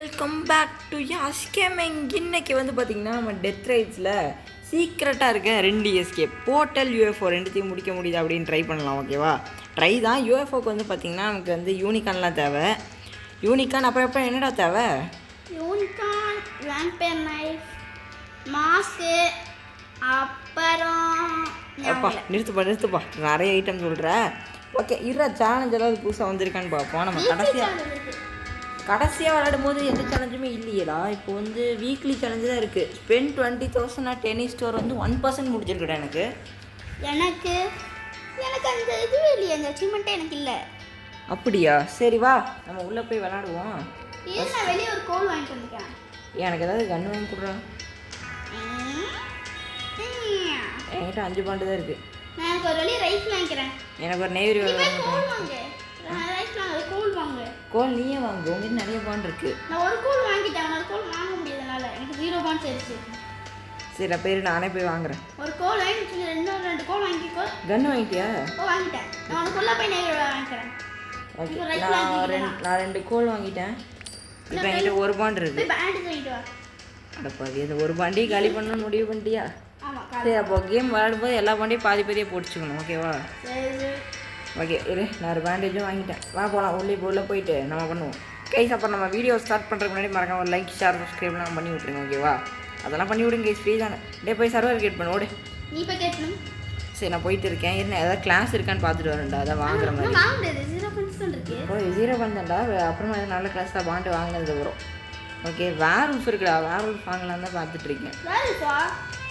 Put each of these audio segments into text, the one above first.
Welcome back to Yash gaming. இன்னைக்கு வந்து பார்த்திங்கன்னா நம்ம டெத் ரைட்ஸில் சீக்ரெட்டாக இருக்க 2 எஸ்கேப் போர்ட்டல் யூஎஃப்ஓ ரெண்டுத்தையும் முடிக்க முடியுது அப்படின்னு ட்ரை பண்ணலாம். ஓகேவா? ட்ரை தான். யூஎஃப்ஓக்கு வந்து பார்த்திங்கன்னா நமக்கு வந்து யூனிகான்லாம் தேவை. யூனிகான் அப்புறம் என்னடா தேவை? யூனிகான், வேம்பயர் நைஃப், மாஸ்க்கு, அப்புறம் அப்பா நிறுத்துப்பா நிறைய ஐட்டம் சொல்கிறேன். ஓகே, சேலஞ்ச் ஏதாவது புதுசாக வந்திருக்கான்னு பார்ப்போம். நம்ம கடைசியாக விளையாடும் போது எந்த சேலஞ்சுமே இல்லையடா. இப்போ வந்து வீக்லி சேலஞ்சு தான் இருக்குது. ஸ்பெண்ட் 20,000 டென்னிஸ் ஸ்டோர் வந்து 1% முடிச்சிருக்கடா எனக்கு எனக்கு எனக்கு அந்த இதுவே இல்லையே, அந்த அச்சீவ்மெண்ட்டே எனக்கு இல்லை. அப்படியா? சரி வா நம்ம உள்ளே போய் விளாடுவோம். நான் வெளியே ஒரு கோல் வாங்கிட்டு வந்துட்டேன். எனக்கு ஏதாவது கன்று வாங்கி கொடுறா. என்கிட்ட 5 பாண்டு தான் இருக்குது. நான் எனக்கு ஒரு வெளியே ரைஃபிள் வாங்கிக்கிறேன். எனக்கு ஒரு நேவிரி கோல் வாங்க. கோல் வாங்க. கோல் நீயே வாங்க, உங்ககிட்ட நிறைய பாண்ட் இருக்கு. நான் ஒரு கோல் வாங்கிட்டேன், ஒரு கோல் வாங்க முடியாதனால எனக்கு 0 பாண்ட் ஆயிடுச்சு. சரி அப்போ நானே போய் வாங்குறேன். ஒரு கோல் வாங்கிட்டு 2 கோல் வாங்கிக்கோ. கன்று வாங்கிட்டியா? வாங்கிட்டேன். நான் அந்த கோல்ல போய் நேவிரி வாங்கிக்கிறேன். ஓகே, நான் 2 கோல் வாங்கிட்டேன். இப்போ என்கிட்ட ஒரு பாண்ட் இருக்கு. பேண்ட் வாங்கிட்டு வா. அடப்பாவி, இந்த ஒரு பாண்டி காலி பண்ணணும்னு முடிவு பண்ணிட்டியா? ஆமாம். சரி அப்போ கேம் விளையாடும்போது எல்லா பாண்டையும் பாதி பாதியாக போட்டுச்சுக்கணும். ஓகேவா? ஓகே இரு, நான் ஒரு பேண்டேஜும் வாங்கிட்டேன். வா போகலாம். உள்ளே போயிட்டு நம்ம பண்ணுவோம். கைஸ் அப்புறம் நம்ம வீடியோ ஸ்டார்ட் பண்ணுறதுக்கு முன்னாடி மறக்காம ஒரு லைக், ஷேர், சப்ஸ்கிரைப்லாம் பண்ணி விட்ருங்க. ஓகேவா? அதெல்லாம் பண்ணி விடுங்க கைஸ், ஃப்ரீ தானே. போய் சர்வர் கேட் பண்ணு. ஓடு. நீ போய் கேட்கணும். சரி நான் போயிட்டு இருக்கேன். என்ன ஏதாவது கிளாஸ் இருக்கான்னு பார்த்துட்டு வரேன்டா. அதை வாங்குற மாதிரி. வாங்க முடியாது, 0 பாயிண்ட்ஸ் இருக்கு. ஓ 0 பண்ணேன்டா. அப்புறமா எதாவது நல்ல கிளாஸாக பாண்டு வாங்கினது வரும். ஓகே, வேர்வுல்ஃப் இருக்குடா. வேர்வுல்ஃப் வாங்கலாம் தான் பார்த்துட்டு இருக்கேன். வேர்வுல்ஃபா?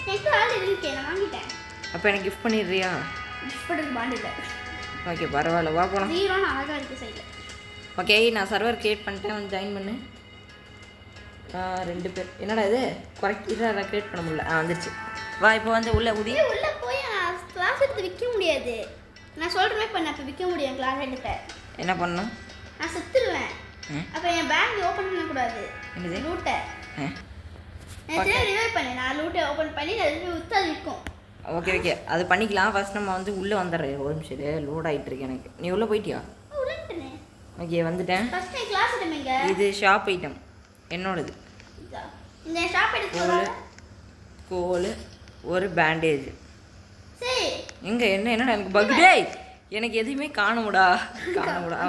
எனக்கு ஆல்ரெடி இருக்கே, நான் வாங்கிட்டேன். அப்போ எனக்கு கிஃப்ட் பண்ணிடுறியா? கிஃப்ட் பண்ணுறது பாண்டு இல்லை. ஓகே பரவாயில்ல, வா போகலாம். 0 அழகாக இருக்குது சைடில். ஓகே நான் சர்வர் கிரியேட் பண்ணிட்டேன், வந்து ஜாயின் பண்ணு. 2 பேர். என்னடா இது கரெக்டாக கிரியேட் பண்ண முடியல. வந்துருச்சு. வா இப்போ வந்து உள்ளே உள்ளே போய் கிளாஸ் எடுத்து விற்க முடியாது. நான் சொல்கிறமே பண்ண அப்போ விற்க முடியும் கிளாஸ் எடுத்த. என்ன பண்ணணும்? நான் செத்துருவேன். அப்போ என் பேங்க் ஓப்பன் பண்ணக்கூடாது. என்னது? லூட்டை ரிவைவ் பண்ணு. நான் லூட்டை ஓப்பன் பண்ணி அது விற்று அது விற்கும். ஓகே அது பண்ணிக்கலாம். ஃபர்ஸ்ட் நம்ம வந்து உள்ளே வந்துடுறேன். ஒரு நிமிஷம் லோட் ஆகிட்டு இருக்கு எனக்கு. நீ உள்ளே போயிட்டியா? ஓகே வந்துட்டேன். இது ஷாப் ஐட்டம் என்னோடது. இந்த ஷாப் கோல், ஒரு பேண்டேஜ். எங்க என்னடா எனக்கு பக் டேய், எனக்கு எதுவுமே காணமுடா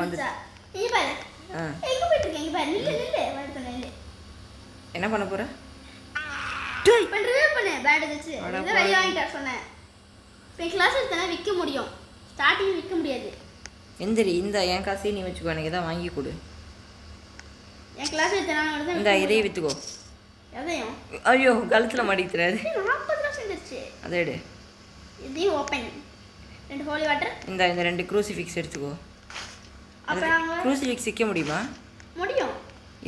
வந்து என்ன பண்ண போற? விற்க முடியும். ஸ்டார்டிங் விற்க முடியாது. இந்த என் காசையும் நீ வச்சுக்கோ, எனக்கு எதாவது வாங்கி கொடு. என் கிளாஸ் இந்த இதையும் விற்றுக்கோ. ஐயோ கழுத்தில் மாட்டிக்கிறாரு. 40 அதை எடு. இதையும் ஓப்பன். 2 ஹோலி வாட்டர். இந்த 2 க்ரூசிஃபிக்ஸ் எடுத்துக்கோ. க்ரூசிஃபிக்ஸ் விற்க முடியுமா? முடியும்.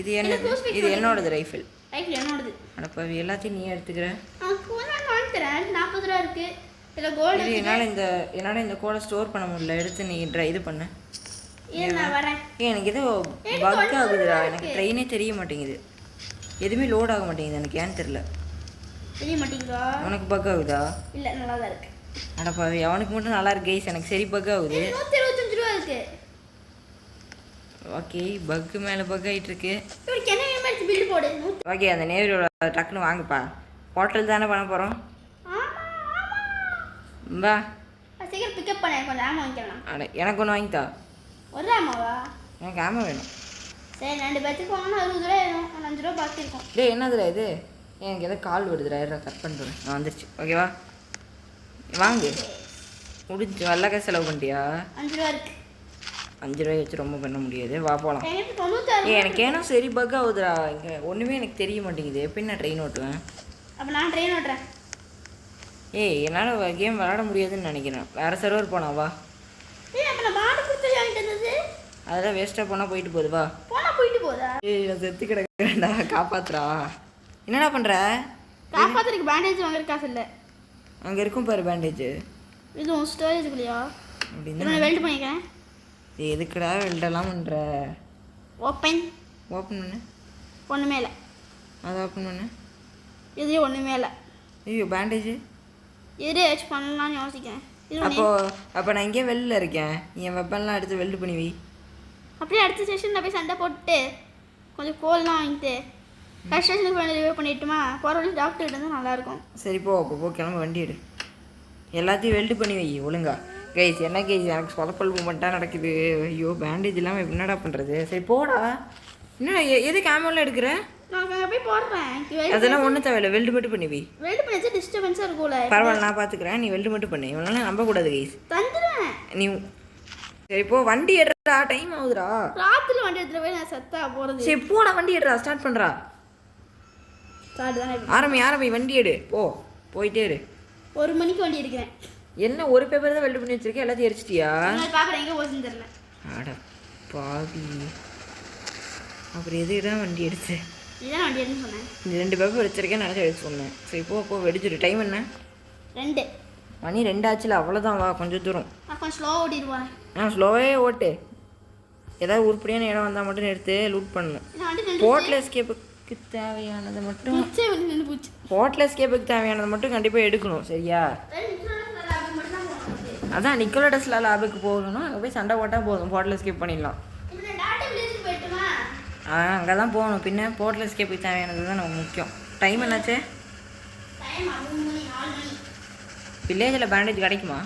இது என்னது? இது என்னோடது ரைஃபிள். ரைஃபிள் என்னோடது. அடப்பாவி, எல்லாத்தையும் நீ எடுத்துக்கிற. நான் வாங்கி தரேன். 40 ரூபா இருக்கு. இதுல கோல்ட். என்னால் இந்த கோலை ஸ்டோர் பண்ண முடியல. எடுத்து நீ இது பண்ணு. நான் வரேன். எனக்கு ஏதோ பக் ஆகுதுடா. எனக்கு ட்ரெயினே தெரிய மாட்டேங்குது. எதுவுமே லோட் ஆக மாட்டேங்குது. எனக்கு ஏன்னு தெரியல. தெரிய மாட்டேங்குதா? உனக்கு பக் ஆகுதா? இல்லை, நல்லா தான் இருக்கு. அடப்பாவி, அவனுக்கு மட்டும் நல்லா இருக்கு கைஸ். எனக்கு சரி பக் ஆகுது. 125 ரூபா இருக்கு. ஓகே பக்கு மேலே பக் ஆகிட்டு இருக்கு. பில் போடு. ஓகே அந்த நேவியோட டக்குன்னு வாங்குப்பா. போர்ட்டல் தானே பண்ண போகிறோம். வா சீக்கிரம் பிக்கப் பண்ண. கொஞ்சம் ஆமாம் வாங்கிக்கலாம். அட எனக்கு ஒன்று வாங்கித்தா. ஒரு ஆமாவா? எனக்கு ஆமா வேணும். சரி 2 பேத்துக்கு வாங்கினா 60 ரூபா வேணும். 5 ரூபா பாக்கி இருக்கும். டேய் என்னதுடா இது? எனக்கு எதாவது கால் வருதுடா. கட் பண்ணுறேன். நான் வந்துருச்சு. ஓகேவா? வாங்கு. முடிஞ்சு வெள்ளக்காய் செலவு பண்ணிட்டியா? 5 ரூபா இருக்கு. 5 ரூபாய் வச்சு ரொம்ப பண்ண முடியாது. வா போகலாம். எனக்கு ஏன்னா சரி பக் ஆகுதுடா. இங்கே ஒன்றுமே எனக்கு தெரிய மாட்டேங்குது. எப்படி நான் ட்ரெயின் ஓட்டுவேன்? அப்போ நான் ட்ரெயின் ஓட்டுறேன். என்னால் கேம் விளாட முடியாதுன்னு நினைக்கிறேன். வேறு சர்வர் போனாவா? அதெல்லாம் வேஸ்ட்டாக போனால் போயிட்டு போகுது. வா போயிட்டு போதா? நான் செத்து கிடக்குறேன்டா. காப்பாத்துறா. என்னடா பண்ணுற? காப்பாத்துறதுக்கு பேண்டேஜ் வாங்குற காசு இல்லை. அங்கே இருக்கும் பாரு பேண்டேஜ். இது உன் ஸ்டோரேஜுக்குள்ளேயா? அப்படின்னு நான் வெல்ட் பண்ணிக்கிறேன். எதுக்குடா வெல்டெல்லாம் பண்ணுற? ஓப்பன் பண்ணு. ஒன்றுமே இல்லை. அதை ஓப்பன் பண்ணு. இது ஒன்றுமே இல்லை. ஐயோ பேண்டேஜ் எது ஏதாச்சும் பண்ணலாம்னு யோசிக்கிறேன். அப்போ நான் இங்கே வெளில இருக்கேன். என் வெப்பன்லாம் எடுத்து வெல்டு பண்ணி வை. அப்படியே அடுத்த செஷனில் போய் சண்டை போட்டு கொஞ்சம் கோல்லாம் வாங்கிட்டு கன்ஸ்ட்ரக்ஷன் பண்ணி ரிவ்யூ பண்ணிட்டுமா போகிற வழி டாக்டர் கிட்ட இருந்தால் நல்லாயிருக்கும். சரி போ போ கிளம்ப வண்டி எடு. எல்லாத்தையும் வெல்டு பண்ணி வை ஒழுங்கா. கைஸ் என்ன கைஸ் எனக்கு சொதப்பல் மூமெண்ட்டாக நடக்குது. ஐயோ பேண்டேஜ் இல்லாமல் என்னடா பண்ணுறது. சரி போடா. என்னடா எது கேமராவில் எடுக்கிற? நான் அங்கே போய் போடுறேன். அதெல்லாம் ஒன்றும் தேவையில்லை. வெல்டு மட்டும் பண்ணி வை. வெல்டு பண்ணி டிஸ்டர்பன்ஸாக இருக்கும்ல. பரவாயில்ல நான் பார்த்துக்கிறேன். நீ வெல்டு மட்டும் பண்ணி. இவனால நம்பக்கூடாது கைஸ். தந்துடுவேன் நீ சரி போ வண்டி எடுறா. டைம் ஆகுதுடா. ராத்திரி வண்டி எடுத்துகிட்டு போய் நான் செத்தா போகிறது. சரி போடா வண்டி எடுறா. ஸ்டார்ட் பண்ணுறா. ஸ்டார்ட் தானே. ஆரம்பி வண்டி எடு. போயிட்டே இரு. 1 மணிக்கு வண்டி எடுக்கிறேன். என்ன ஒரு பேப்பர் தான் வெல்டு பண்ணி வச்சிருக்கேன். எல்லாத்தையும் எரிச்சிட்டியா? பார்க்குறேன் எங்கே போச்சுன்னு தெரியல. அட பாவி. அப்புறம் எதுதான் வண்டி எடுத்து? இதான் வண்டி எடுன்னு சொன்னேன். நீ 2 பேப்பர் வச்சிருக்கேன் நினச்சி எடுத்து சொன்னேன். சரி போ வெடிச்சிரு. டைம் என்ன? 2 மணி 2 ஆச்சுல. அவ்வளோதான் வா கொஞ்சம் தூரம். நான் கொஞ்சம் ஸ்லோவாக ஓட்டிட்டு போகிறேன். ஸ்லோவே ஓட்டு. ஏதாவது உருப்படியான இடம் வந்தால் மட்டும் எடுத்து லூட் பண்ணணும். போர்ட்ல எஸ்கேப்புக்கு தேவையானது மட்டும் போர்ட்ல எஸ்கேப்புக்கு தேவையானது மட்டும் கண்டிப்பாக எடுக்கணும். சரியா? அதான் நிக்கோலா டெஸ்லா லேபுக்கு போகணும். அங்கே போய் சண்டை போட்டால் போதும். போர்ட்ல எஸ்கேப் பண்ணிடலாம். அங்கே தான் போகணும். பின்ன போர்ட்ல எஸ்கேப்புக்கு தேவையானது தான் நமக்கு முக்கியம். டைம் என்னாச்சு? வில்லேஜில் பேண்டேஜ் கிடைக்குமா?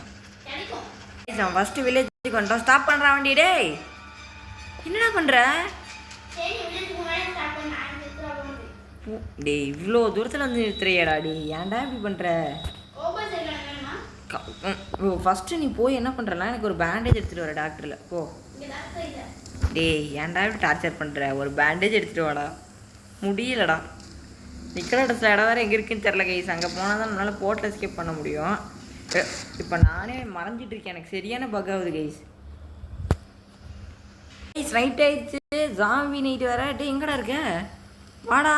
ஃபஸ்ட்டு வில்லேஜுக்கு வந்துட்டோம். ஸ்டாப் பண்ணுறான் வண்டி. டேய் என்னடா பண்ணுற? டேய் இவ்வளோ தூரத்தில் வந்து நிறுத்துறியாடா. ஏன்டா இப்படி பண்ணுற? ஃபஸ்ட்டு நீ போய் என்ன பண்ணுறலாம் எனக்கு ஒரு பேண்டேஜ் எடுத்துகிட்டு வர டாக்டரில் போ. டேய் ஏன்டா இப்படி டார்ச்சர் பண்ணுற? ஒரு பேண்டேஜ் எடுத்துகிட்டு வாடா. முடியலடா. நிக்கோலா டெஸ்லா இடம் வேறு எங்கே இருக்குன்னு தெரில கைஸ். அங்கே போனால் தான் நம்மளால் போர்ட்ல எஸ்கேப் பண்ண முடியும். இப்போ நானே மறைஞ்சிட்டு இருக்கேன். எனக்கு சரியான பக் ஆகுது கைஸ். நைட் ஆயிடுச்சு. ஜாம்பி நைட்டு வேற. டே எங்கடா இருக்க? வாடா.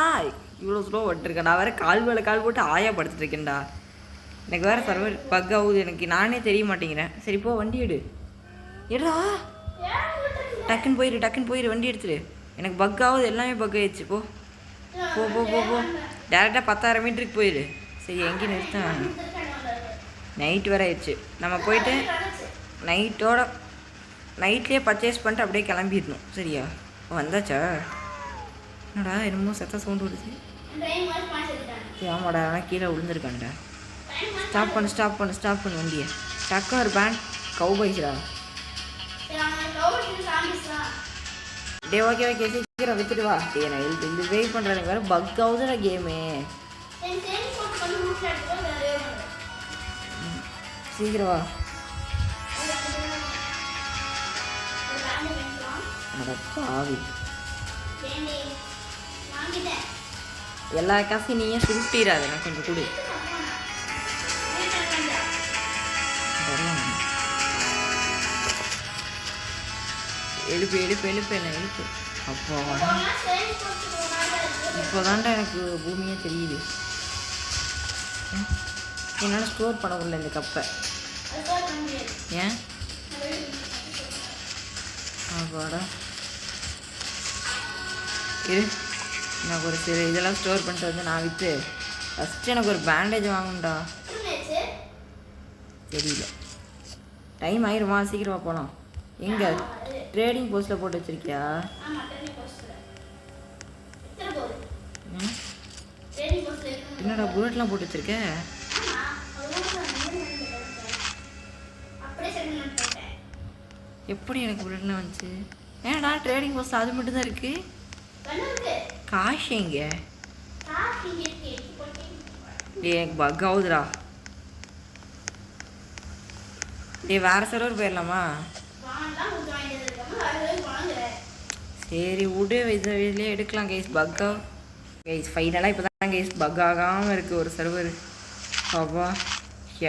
இவ்வளோ ஸ்லோ விட்டுருக்கேன். நான் வேறு கால் மேலே கால் போட்டு ஆயா படுத்துட்டு இருக்கேன்டா. எனக்கு வேறு சர்வர் பக் ஆகுது. எனக்கு நானே தெரிய மாட்டேங்கிறேன். சரி போ வண்டி எடுடா. டக்குன்னு போயிரு வண்டி எடுத்துரு. எனக்கு பக் ஆகுது. எல்லாமே பக் ஆயிடுச்சு. போ டேரெக்டாக 10,000 மீட்டருக்கு போயிடு. சரி எங்கேயும் நிறுத்தேன். நைட் வேறு ஆயிடுச்சு. நம்ம போயிட்டு நைட்லேயே பர்ச்சேஸ் பண்ணிட்டு அப்படியே கிளம்பிடணும். சரியா? வந்தாச்சா? என்னடா என்னமோ செத்த சவுண்டு வருது. ஆமாடா ஆனால் கீழே விழுந்துருக்கான்டா. ஸ்டாப் பண்ணு வண்டியை. டக்கா ஒரு பேண்ட் கவுபாய்ஸ்டா. டே ஓகே சீக்கிரம் வித்துட்டு வா. டே நான் இது வெயிட் பண்ணுறேன். எனக்கு வேறு பக் ஆகுதுடா கேமு. சீக்கிரம் வா. அட பாவி. எல்லா காசையும் நீ ஏன் சுருட்டிடாது. நான் கொஞ்சம் கொடு. எழுப்பு. அப்போ இப்போதான்டா எனக்கு பூமியே தெரியுது. என்னால் ஸ்டோர் பண்ண முடியல இந்த கப்பை. ஏன்? அப்பாடா இரு. எனக்கு ஒரு சில இதெல்லாம் ஸ்டோர் பண்ணிட்டு வந்து நான் விற்று ஃபஸ்ட்டு எனக்கு ஒரு பேண்டேஜ் வாங்கணும்டா. தெரியல. டைம் ஆயிருமா? சீக்கிரமா போகலாம். எங்கே ட்ரேடிங் போஸ்ட்டில் போட்டு வச்சிருக்கியா? என்னடா புல்லட்லாம் போட்டு வச்சிருக்க? எப்படி எனக்கு புல்லட்லாம் வந்துச்சு? ஏன்டா ட்ரேடிங் போஸ்ட் அது மட்டும் தான் இருக்கு. காசு எங்க? எனக்கு பக் ஆகுதுடா. வேறு சர்வர் போயிடலாமா? சரி விடு. இதுலேயே எடுக்கலாம் கைஸ். பக்கா கைஸ் ஃபைனலாக இப்போ தான் கைஸ் பக் ஆகாமல் இருக்குது ஒரு சர்வர். அப்பா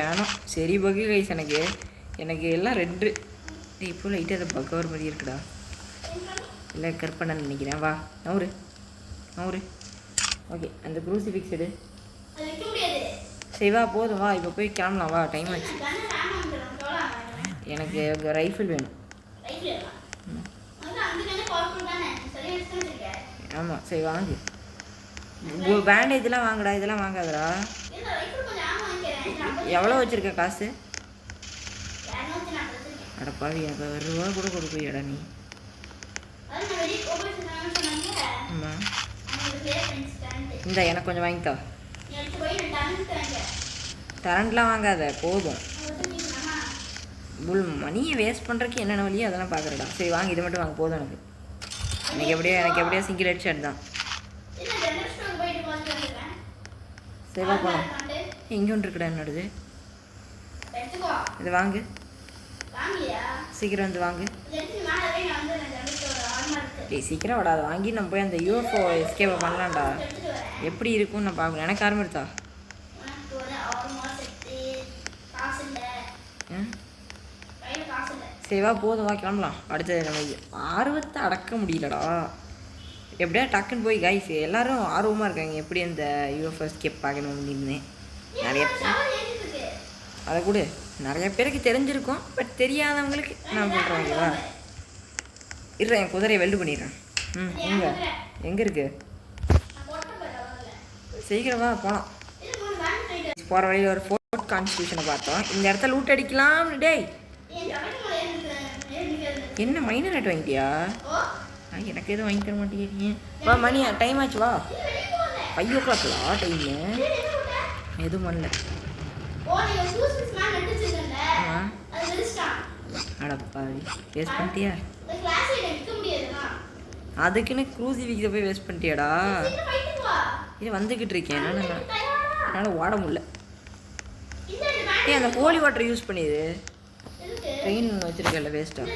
ஏனோ சரி பக்கு கைஸ். எனக்கு எல்லாம் 2 இப்போ லைட்டாக அதை பக் ஆகிற மாதிரி இருக்குடா. இல்லை கற்பனை நினைக்கிறேன். வா நவுறு. ஓகே அந்த க்ரூசிஃபிக்ஸ் எடு. சரி வா போதும் வா. இப்போ போய் கிளம்பலாம் வா. டைம் ஆச்சு. எனக்கு ரைஃபிள் வேணும். ஆமாம் சரி வாங்கு. பேண்டேஜ்லாம் வாங்குடா. இதெல்லாம் வாங்காதடா. எவ்வளோ வச்சுருக்க காசு? அடப்பாவி எனக்கு 1 ரூபா கூட கொடுக்குறியாடா நீ. ஆமாம் அவங்களுக்கு ப்ளே பண்ணி ஸ்டாண்டு இந்த எனக்கு கொஞ்சம் வாங்கித்தா. நீ எடுத்து போய் நான் டன்னு தாங்க கரண்ட்லாம் வாங்காத போதும். ஒதுங்கிக்கலாமா புல் மணியை வேஸ்ட் பண்ணுறதுக்கு என்னென்ன வழியோ அதெல்லாம் பார்க்குறடா. சரி வாங்க, இது மட்டும் வாங்க போதும் எனக்கு. எனக்கு எப்படியோ சிங்கிள் ஹெட் ஷாட் தான். இல்லை ஜெனரல் ஸ்டோர் போயிட்டு பார்த்து வந்துடுறேன். சேவா போகலாம். இங்கே ஒன்று இருக்குடா என்னோடது. எடுத்துக்கோ இது வாங்கு, வாங்கலையா சீக்கிரம் வந்து வாங்கு. எடுத்து மேலே போய் நான் வந்து ஜெனரல் ஸ்டோர் ஆர்மா இருக்கு டேய் சீக்கிரம் வாடா, அதை வாங்கி நம்ம போய் அந்த யூஎஃப்ஓ எஸ்கேப்பை பண்ணலாம்டா. எடுத்துட்டு வரேன். எப்படி இருக்கும்னு நான் பார்க்கணும். எனக்கு ஆரம்பி எடுத்தா. உனக்கு ஒரு ஆர்மா செட்டு காசு இல்லை ம் கையில் காசு இல்லை. சரிவா போதும், வா கிளம்பலாம். அடுத்தது நம்ம ஆர்வத்தை அடக்க முடியலடா. எப்படியா டக்குன்னு போய் கைஸ் எல்லாரும் ஆர்வமாக இருக்காங்க எப்படி அந்த யூஎஃப்ஓ எஸ்கேப் பார்க்கணும் அப்படின்னு. நிறைய அதை கூட நிறைய பேருக்கு தெரிஞ்சிருக்கும், பட் தெரியாதவங்களுக்கு நான் சொல்கிறேன். ஓகேவா இருறேன், என் குதிரையை வெல்டு பண்ணிடுறேன். எங்கே இருக்கு? சீக்கிரம் வா போகலாம். போகிற வழியில் ஒரு ஃபோர்ட் கான்ஸ்டியூஷனை பார்த்தோம். இந்த இடத்த லூட் அடிக்கலாம். டேய் என்ன மைனர் ஆட் வாங்கிட்டியா? எனக்கு எதுவும் வாங்கி தர மாட்டேங்கிறீங்க. வா மணி டைம் ஆச்சு, வா 5 o'clockலா டைமு. எதுவும் பண்ணல. அடப்பாவி வேஸ்ட் பண்ணிட்டியா? அதுக்குன்னு க்ரூசி வீக்ஸை போய் வேஸ்ட் பண்ணிட்டியாடா? இது வந்துக்கிட்டு இருக்கேன் என்னால் ஓட முடியல. அந்த ஹோலி வாட்டர் யூஸ் பண்ணிடு. ட்ரெயின் ஒன்று வச்சுருக்கல வேஸ்ட்டாக.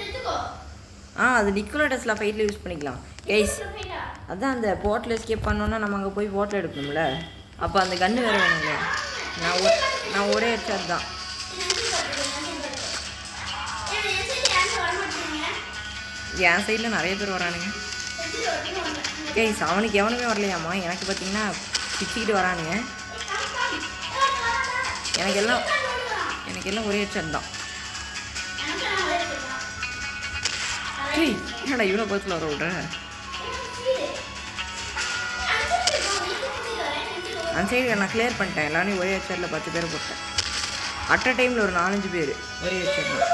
அது நிக்கோலா டெஸ்லா ஃபைட்டில் யூஸ் பண்ணிக்கலாம் கைஸ். அதான் அந்த போட்டில் எஸ்கேப் பண்ணோன்னா நம்ம அங்கே போய் போட்டில் எடுக்கணும்ல. அப்போ அந்த கன்று வேறு வேணும்ல. நான் ஒரே ஹெட்ஷாட் தான். என் சைடில் நிறைய பேர் வரானுங்க கைஸ். அவனுக்கு எவனுமே வரலையாம்மா. எனக்கு பார்த்தீங்கன்னா பிச்சுக்கிட்டு வரானுங்க. எனக்கு எல்லாம் ஒரே ஹெட்ஷாட் தான். என்னடா இவ்வளோ பத்தில் வர விட்ற? அந்த சைடு நான் கிளியர் பண்ணிட்டேன். எல்லாமே ஒரே ஹெட்ஷாட்டில் 10 பேர் போட்டேன். அட் அ டைமில் ஒரு 4-5 பேர் ஒரே ஹெட்ஷாட் தான்.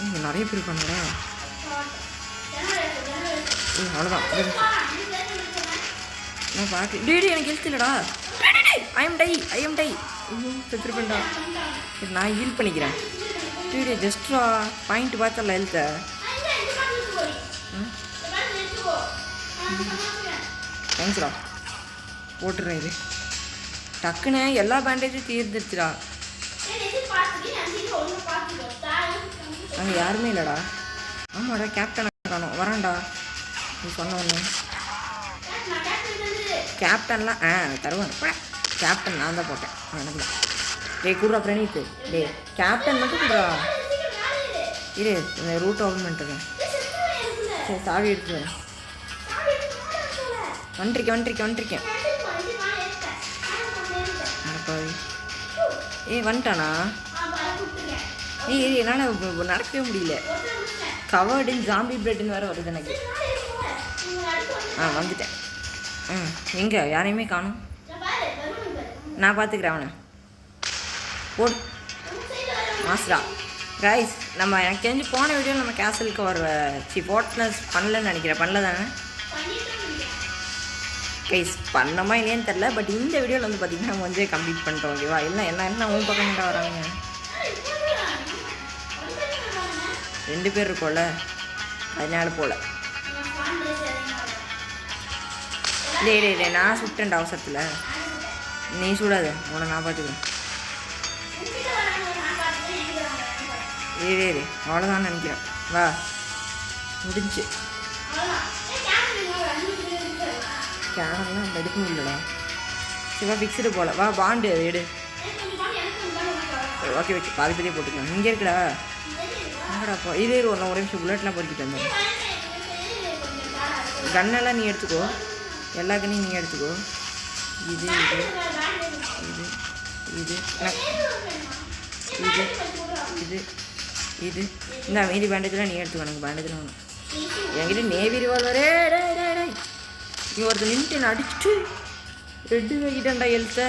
இங்கே நிறைய பேர் இருக்கானுடா. அவ்வளோதான் நான் பார்க்க. டேடி எனக்கு ஹெல்த் இல்லைடா. ஐ எம் டை செத்துருப்பேன்டா. நான் ஹீல் பண்ணிக்கிறேன். டேடி ஜஸ்ட்ரா பாயிண்ட் பார்த்தல ஹெல்த்தை. தேங்க்ஸ்டா போட்டுறேன். இது டக்குன்னு எல்லா பேண்டேஜும் தீர்ந்துருச்சுடா. அங்கே யாருமே இல்லைடா. ஆமாடா கேப்டனை காணோம். வரான்டா நீ சொன்ன ஒன்று. கேப்டன்லாம் தருவான். கேப்டன் நான் தான் போட்டேன். எனக்கு தான். டே கூடுறா பிரணீத்து. டே கேப்டன் மட்டும் கூடுறா. இரு இந்த ரூட் ஓப்பன் பண்ணிட்டுருக்கேன். சரி சாவி எடுத்துருவேன். வந்துருக்கேன். வந்துட்டானா? என்னால் நடக்கவே முடியல. கவர்டு ஜாம்பி பிரெட்னு வேறு வருது எனக்கு. வந்துட்டேன். எங்கே யாரையுமே காணும். நான் பார்த்துக்கிறேன் அவனை. போடு மாஸ்டரா கைஸ். நம்ம எனக்கு தெரிஞ்சு போன வீடியோவில் நம்ம கேசலுக்கு வர போட்னஸ் பண்ணலன்னு நினைக்கிறேன். பண்ணல தானே கைஸ்? பண்ணமா இல்லையான்னு தெரில. பட் இந்த வீடியோவில் வந்து பார்த்திங்கன்னா நம்ம வந்து கம்ப்ளீட் பண்ணிட்டோம். ஓகேவா? என்ன உன் பக்கம் வராங்க 2 பேர் இருக்கோம்ல, அதனால போல. டே நான் சுட்டேன்டா அவசரத்தில். நீ சுடாத, உன்னை நான் பார்த்துக்கிறேன். அவ்வளோதான் நினைக்கிறேன். வா முடிஞ்சு. கேனெல்லாம் நம்ம எடுக்க முடியலடா. சிவா ஃபிக்ஸ்டு போல. வா பாண்டு எடு. ஓகே பாதி போட்டுக்கலாம். இங்கே இருக்குடா. எங்கடாப்பா இது ஒன்று ஒரே நிமிஷம் புல்லட்லாம் பொறுக்கிட்டு வந்தேன். கன்னெல்லாம் நீ எடுத்துக்கோ. எல்லா கண்ணையும் நீ எடுத்துக்கோ. இது இந்த மீதி பேண்டேஜ்லாம் நீ எடுத்துக்கோ. எனக்கு பேண்டேஜ்லாம் வேணும். என்கிட்ட நேவி ரிவால்வரே. நீ ஒருத்தர் நின்ட்டு அடிச்சுட்டு ரெட்டு வைக்கிட்டேன்டா எழுத்த.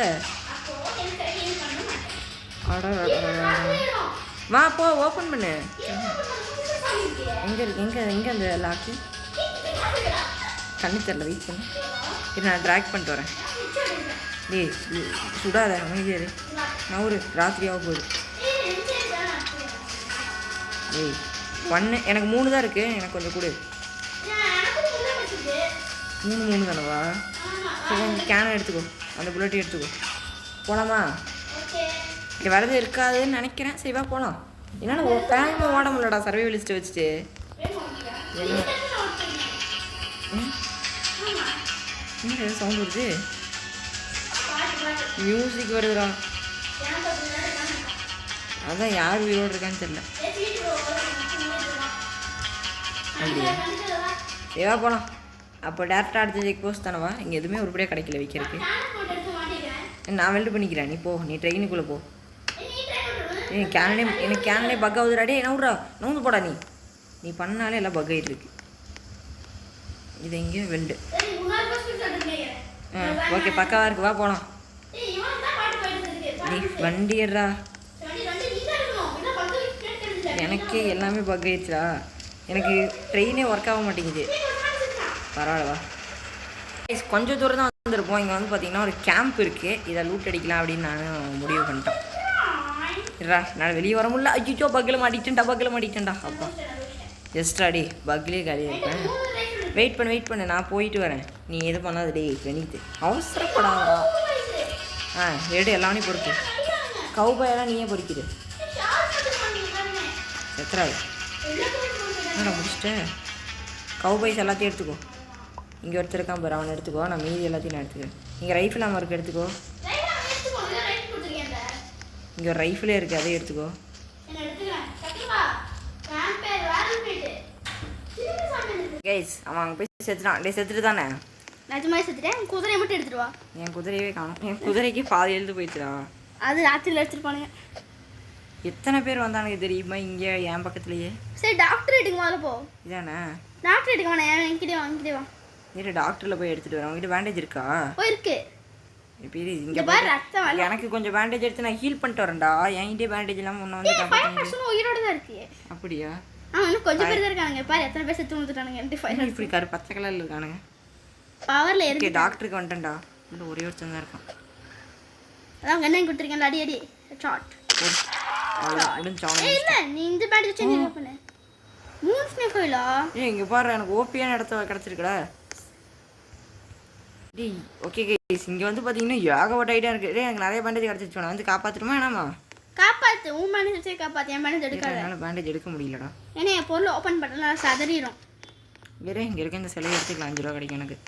வா போ ஓப்பன் பண்ணு. எங்கே அந்த லாக்கு? கண்ணு தெரியல, வெயிட் பண்ணு. இது நான் ட்ராக் பண்ணிட்டு வரேன். டேய் சுடாத, அமைதியாரு. நவுறு, ராத்திரியாக போகுது. டேய் பண்ணு, எனக்கு 3 தான் இருக்குது, எனக்கு கொஞ்சம் கொடு. 3 தானவா? சரி கொஞ்சம் கேனை எடுத்துக்கோ, அந்த புல்லட்டையும் எடுத்துக்கோ. போகலாமா? இங்கே வரது இருக்காதுன்னு நினைக்கிறேன். சரி வா போகலாம். என்னென்ன ஒரு டைமும் ஓட முடியலடா சர்வைவல் லிஸ்ட்டை வச்சுட்டு. என்ன சவுண்ட் வருது? மியூசிக் வருதுடா. அதான் யார் உயிரோடு இருக்கான்னு தெரியல. அப்படியா? சரிவா போகலாம். அப்போ டேரக்டாக அடுத்த செக் போஸ்ட் தானவா? இங்கே எதுவுமே உருப்படியாக கிடைக்கல வைக்கிறதுக்கு. நான் வெல்ட் பண்ணிக்கிறேன், நீ போ, நீ ட்ரெயினுக்குள்ளே போ. எனக்கு கேனே பக் ஆகுதுடாடே. என்ன விட்றா, நவுந்து போடா. நீ பண்ணாலே எல்லாம் பக் ஆகிட்டு இருக்கு. இது எங்கேயோ வெண்டு. ஓகே பக்காவாக இருக்கு, வா போகலாம். நீ வண்டி ஏறா. எனக்கே எல்லாமே பக் ஆயிடுச்சுடா. எனக்கு ட்ரெயினே ஒர்க் ஆக மாட்டேங்குது. பரவாயில்லவா? கொஞ்சம் தூரம் தான் வந்துருப்போம். இங்கே வந்து பார்த்தீங்கன்னா ஒரு கேம்ப் இருக்குது, இதை லூட் அடிக்கலாம் அப்படின்னு நான் முடிவு பண்ணிட்டேன். இருடா, நான் வெளியே வர முடியல. அஜிச்சோ பக்கில் மாட்டிக்கிட்டேன்டா. அப்பா ஜஸ்டாடி பக்லேயே காலியாக இருப்பேன். வெயிட் பண்ணு, நான் போயிட்டு வரேன். நீ எது பண்ணாது டே கணித்து அவசரப்படாதா. எடு எல்லாமே பொறுத்து. கவுபாயெல்லாம் நீயே பொறிக்கிது. எத்தனாவது நான் முடிச்சிட்டேன். கவுபாய்ஸ் எல்லாத்தையும் எடுத்துக்கோ. இங்கே ஒருத்தர் இருக்கான் பாரு, அவனை எடுத்துக்கோ. நான் மீதி எல்லாத்தையும் நான் எடுத்துக்கிறேன். இங்கே ரைஃபிள் அம்மா இருக்குது, எடுத்துக்கோ. இங்கே ஒரு ரைஃபிளே இருக்குது, அதையும் எடுத்துக்கோ. கைஸ் அவன் அங்கே போய் செத்துட்டான். டே செத்துட்டு தானே? நிஜமாக செத்துட்டேன். குதிரையை மட்டும் எடுத்துட்டு வா. என் குதிரையவே காணும். என் குதிரைக்கு பாதி எழுந்து போயிடுச்சுடா. அது ராத்திரியில் எடுத்துட்டு போனேங்க. எத்தனை பேர் வந்தானுங்க தெரியுமா இங்கே என் பக்கத்துலேயே? சரி டாக்டர் எடுங்க முதல்ல போ. இதானே டாக்டர் எடுக்க வேணாம், என்கிட்டே வா. இரு டாக்டரில் போய் எடுத்துகிட்டு வரேன். உங்ககிட்ட பேண்டேஜ் இருக்கா? இருக்கு. இப்போ இங்கே பாரு ரத்தம். எனக்கு கொஞ்சம் பேண்டேஜ் எடுத்து நான் ஹீல் பண்ணிட்டு வரேன்டா. என்கிட்டே பேண்டேஜ் இல்லாமல் ஒன்று வந்து காப்பாற்ற உயிரோட தான் இருக்கு. அப்படியா? இன்னும் கொஞ்சம் பேர் தான் இருக்கானுங்க. பாரு எத்தனை பேர் செத்து வந்துட்டானுங்க. இப்படி காரு பச்சை கலரில் இருக்கானுங்க. பவரில் இருக்கு. டாக்டருக்கு வந்துட்டேன்டா. இன்னும் ஒரே ஒரு தான் இருக்கான். அதான் கண்ணை கொடுத்துருக்கேன். அடி ஷார்ட் இல்லை. நீ இந்த பேண்டேஜ் வச்சு என்ன பண்ணு? 3 ஸ்னேக் கோயிலா? இங்கே பாரு எனக்கு ஓபியான இடத்த கிடச்சிருக்குடா. டேய் ஓகே கைஸ், இங்கே வந்து பார்த்தீங்கன்னா ஏகப்பட்ட ஐடியா இருக்குது. டே எனக்கு நிறைய பேண்டேஜ் கிடச்சிச்சு. நான் வந்து காப்பாற்றணுமா வேணாமா? காப்பாற்று. உன் பேண்டேஜ் வச்சே காப்பாற்று. என் பேண்டேஜ் எடுக்காத. என்னால் பேண்டேஜ் எடுக்க முடியலடா. ஏன்னா என் பொருள் ஓப்பன் பண்ணலாம் சதறிடும். வேறு இங்கே இருக்க இந்த சிலையை எடுத்துக்கலாம். 5 ரூபா கிடைக்கும் எனக்கு.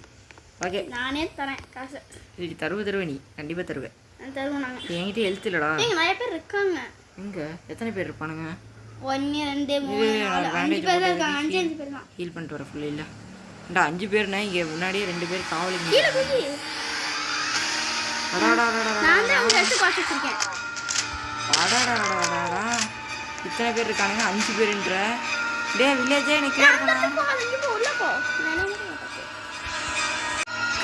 ஓகே நானே தரேன் காசு. இதுக்கு தருவேன். நீ கண்டிப்பாக தருவேன். தருவோம் நாங்கள். என்கிட்ட ஹெல்த் இல்லைடா. நிறைய பேர் இருக்காங்க. எங்கே எத்தனை பேர் இருப்பானுங்க? 1 2 3 4 5 பேர் தான் இருக்காங்க. 5 பேர் தான். ஹீல் பண்ணிட்டு வர ஃபுல்லு இல்லை. 5 பேர்னா இங்கே முன்னாடியே 2 பேர் காவலுக்கு. இத்தனை பேர் இருக்கானுங்க. 5 பேருன்ற டே வில்லேஜே எனக்கு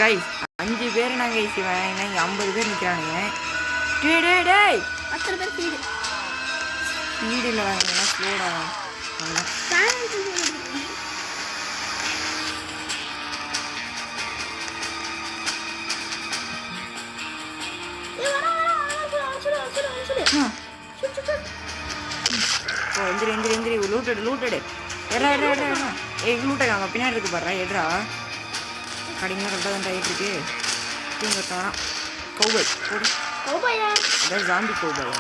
கைஸ் 5 பேர் நாங்கள் ஈஸிவேன். ஏன்னா இங்கே 50 பேர் நிற்கிறானுங்க. டேய் அத்தனை பேர் ஃபீடு இல்லை வாங்கினா ஸ்லோடா. எந்திரி லூட்டடு லூட்டை அங்கே பின்னாடி இருக்கு பாரு. எடுறா கடைங்களாம் கரெக்டாக தான் ஆகிட்டு இருக்கு. தூங்க வரான் கௌபாய். அதாவது ஜாம்பி கௌபாய்.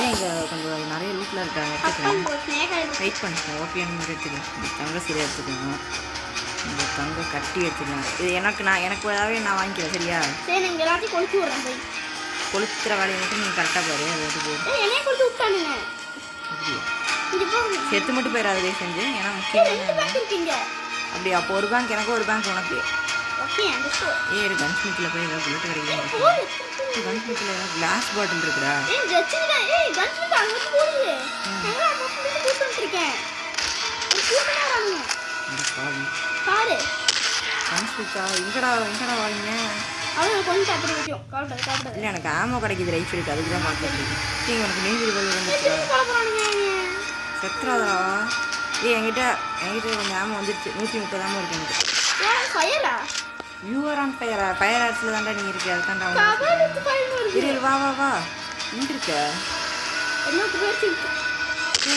இங்கே கொஞ்சம் நிறைய லூட்டில் இருக்காங்க. வெயிட் பண்ணிட்டேன். ஓபிஎன் எடுத்துக்கலாம். இந்த தங்க சீரை எடுத்துக்கலாம். இந்த தங்க கட்டி எடுத்துக்கலாம். இது எனக்கு ஏதாவது வாங்கிக்கிறேன். சரியா? சரி நீங்கள் எல்லாத்தையும் கொளுத்து விட்றேன். போய் கொளுத்துற வேலையை மட்டும் நீங்கள் கரெக்டாக பாரு. அது வந்து போதும். செத்து மட்டும் போயிடாதே செஞ்சு. ஏன்னா முக்கியமான அப்படி அப்போ ஒரு பேங்க் எனக்கு ஒரு பேங்க் உனக்கு. ஏறு கன்ஸ்மித்தில் போய் ஏதாவது புல்லட் கிடைக்கும். கன்ஸ்மித்தில் ஏதாவது கிளாஸ் பாட்டில் இருக்குடா. எங்கடா வாங்க. இல்லை எனக்கு ஆமோ கிடைக்குது. ரைஃப் இருக்குது. அதுக்கு தான் பார்த்துட்டு இருக்கு. உனக்கு நீதி வந்துச்சுடா. செத்துறாதா என்கிட்ட கொஞ்சம் ஆமாம் வந்துருச்சு 130 ஆமாம் இருக்கு எனக்கு. ஃபயரா யூஆர் ஆன் ஃபயர் ஆர்ட்ஸில் தான்டா நீ இருக்கு அதுதான்டா கவர் எடுத்து ஃபயர் வருது. இரு வா இங்க இருக்க. என்ன பிரச்சனை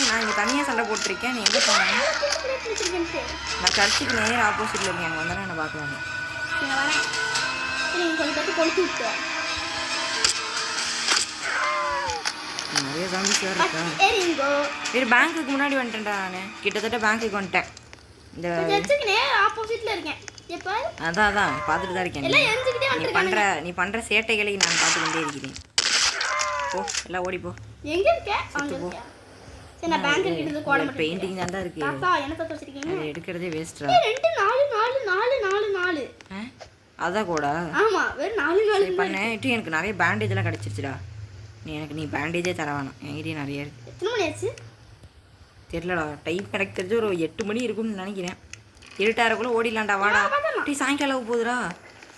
நான் இங்கே தனியாக சண்டை போட்டிருக்கேன். நீ எங்கே போனேன்? நான் சர்ச்சுக்கு நேர் ஆப்போசிட்டில் இருக்கேன். அங்கே வந்தானே என்ன பார்க்கலாம். நான் வரேன். சரி நீ கொஞ்சம் பார்த்து கொளுத்து விட்டு நிறைய ஜாம்பிஸ் வேறு இருக்கா? ஏறிங்கோ. சரி பேங்க்குக்கு முன்னாடி வந்துட்டேன்டா நான். கிட்டத்தட்ட பேங்க்குக்கு வந்துட்டேன். இந்த சர்ச்சுக்கு நேர் ஆப்போசிட்டில் இருக்கேன். எப்போ அதான் பார்த்துட்டு தான் இருக்கேன். எல்லாம் எரிஞ்சுக்கிட்டே வந்துருக்காங்க. நீ பண்ணுற சேட்டைகளை நான் பார்த்துக்கிட்டே இருக்கிறேன். போ எல்லாம் ஓடி போ. எங்கே இருக்க? அங்கே இருக்க. சரி நான் பேங்க் கிட்ட கோட மட்டும் பெயிண்டிங் தான்டா இருக்கு. தாத்தா என்ன தாத்தா வச்சிருக்கீங்க? அது எடுக்கிறதே வேஸ்ட்ரா. 2 4 4 4 4 4 அதான் கூட. ஆமா வெறும் 4 4 பண்ணேன். இப்போ எனக்கு நிறைய பேண்டேஜ் எல்லாம் கிடைச்சிருச்சுடா. நீ பேண்டேஜே தர வேணாம். என்கிட்டயே நிறைய இருக்கு. எத்தனை மணி ஆச்சு தெரியலடா. டைம் எனக்கு தெரிஞ்சு ஒரு 8 மணி இருக்கும்னு நினைக்கிறேன். இருட்டாரக்குள்ள ஓடிடலாம்டா வாடா. டீ சாயங்காலம் ஆக போகுதுடா.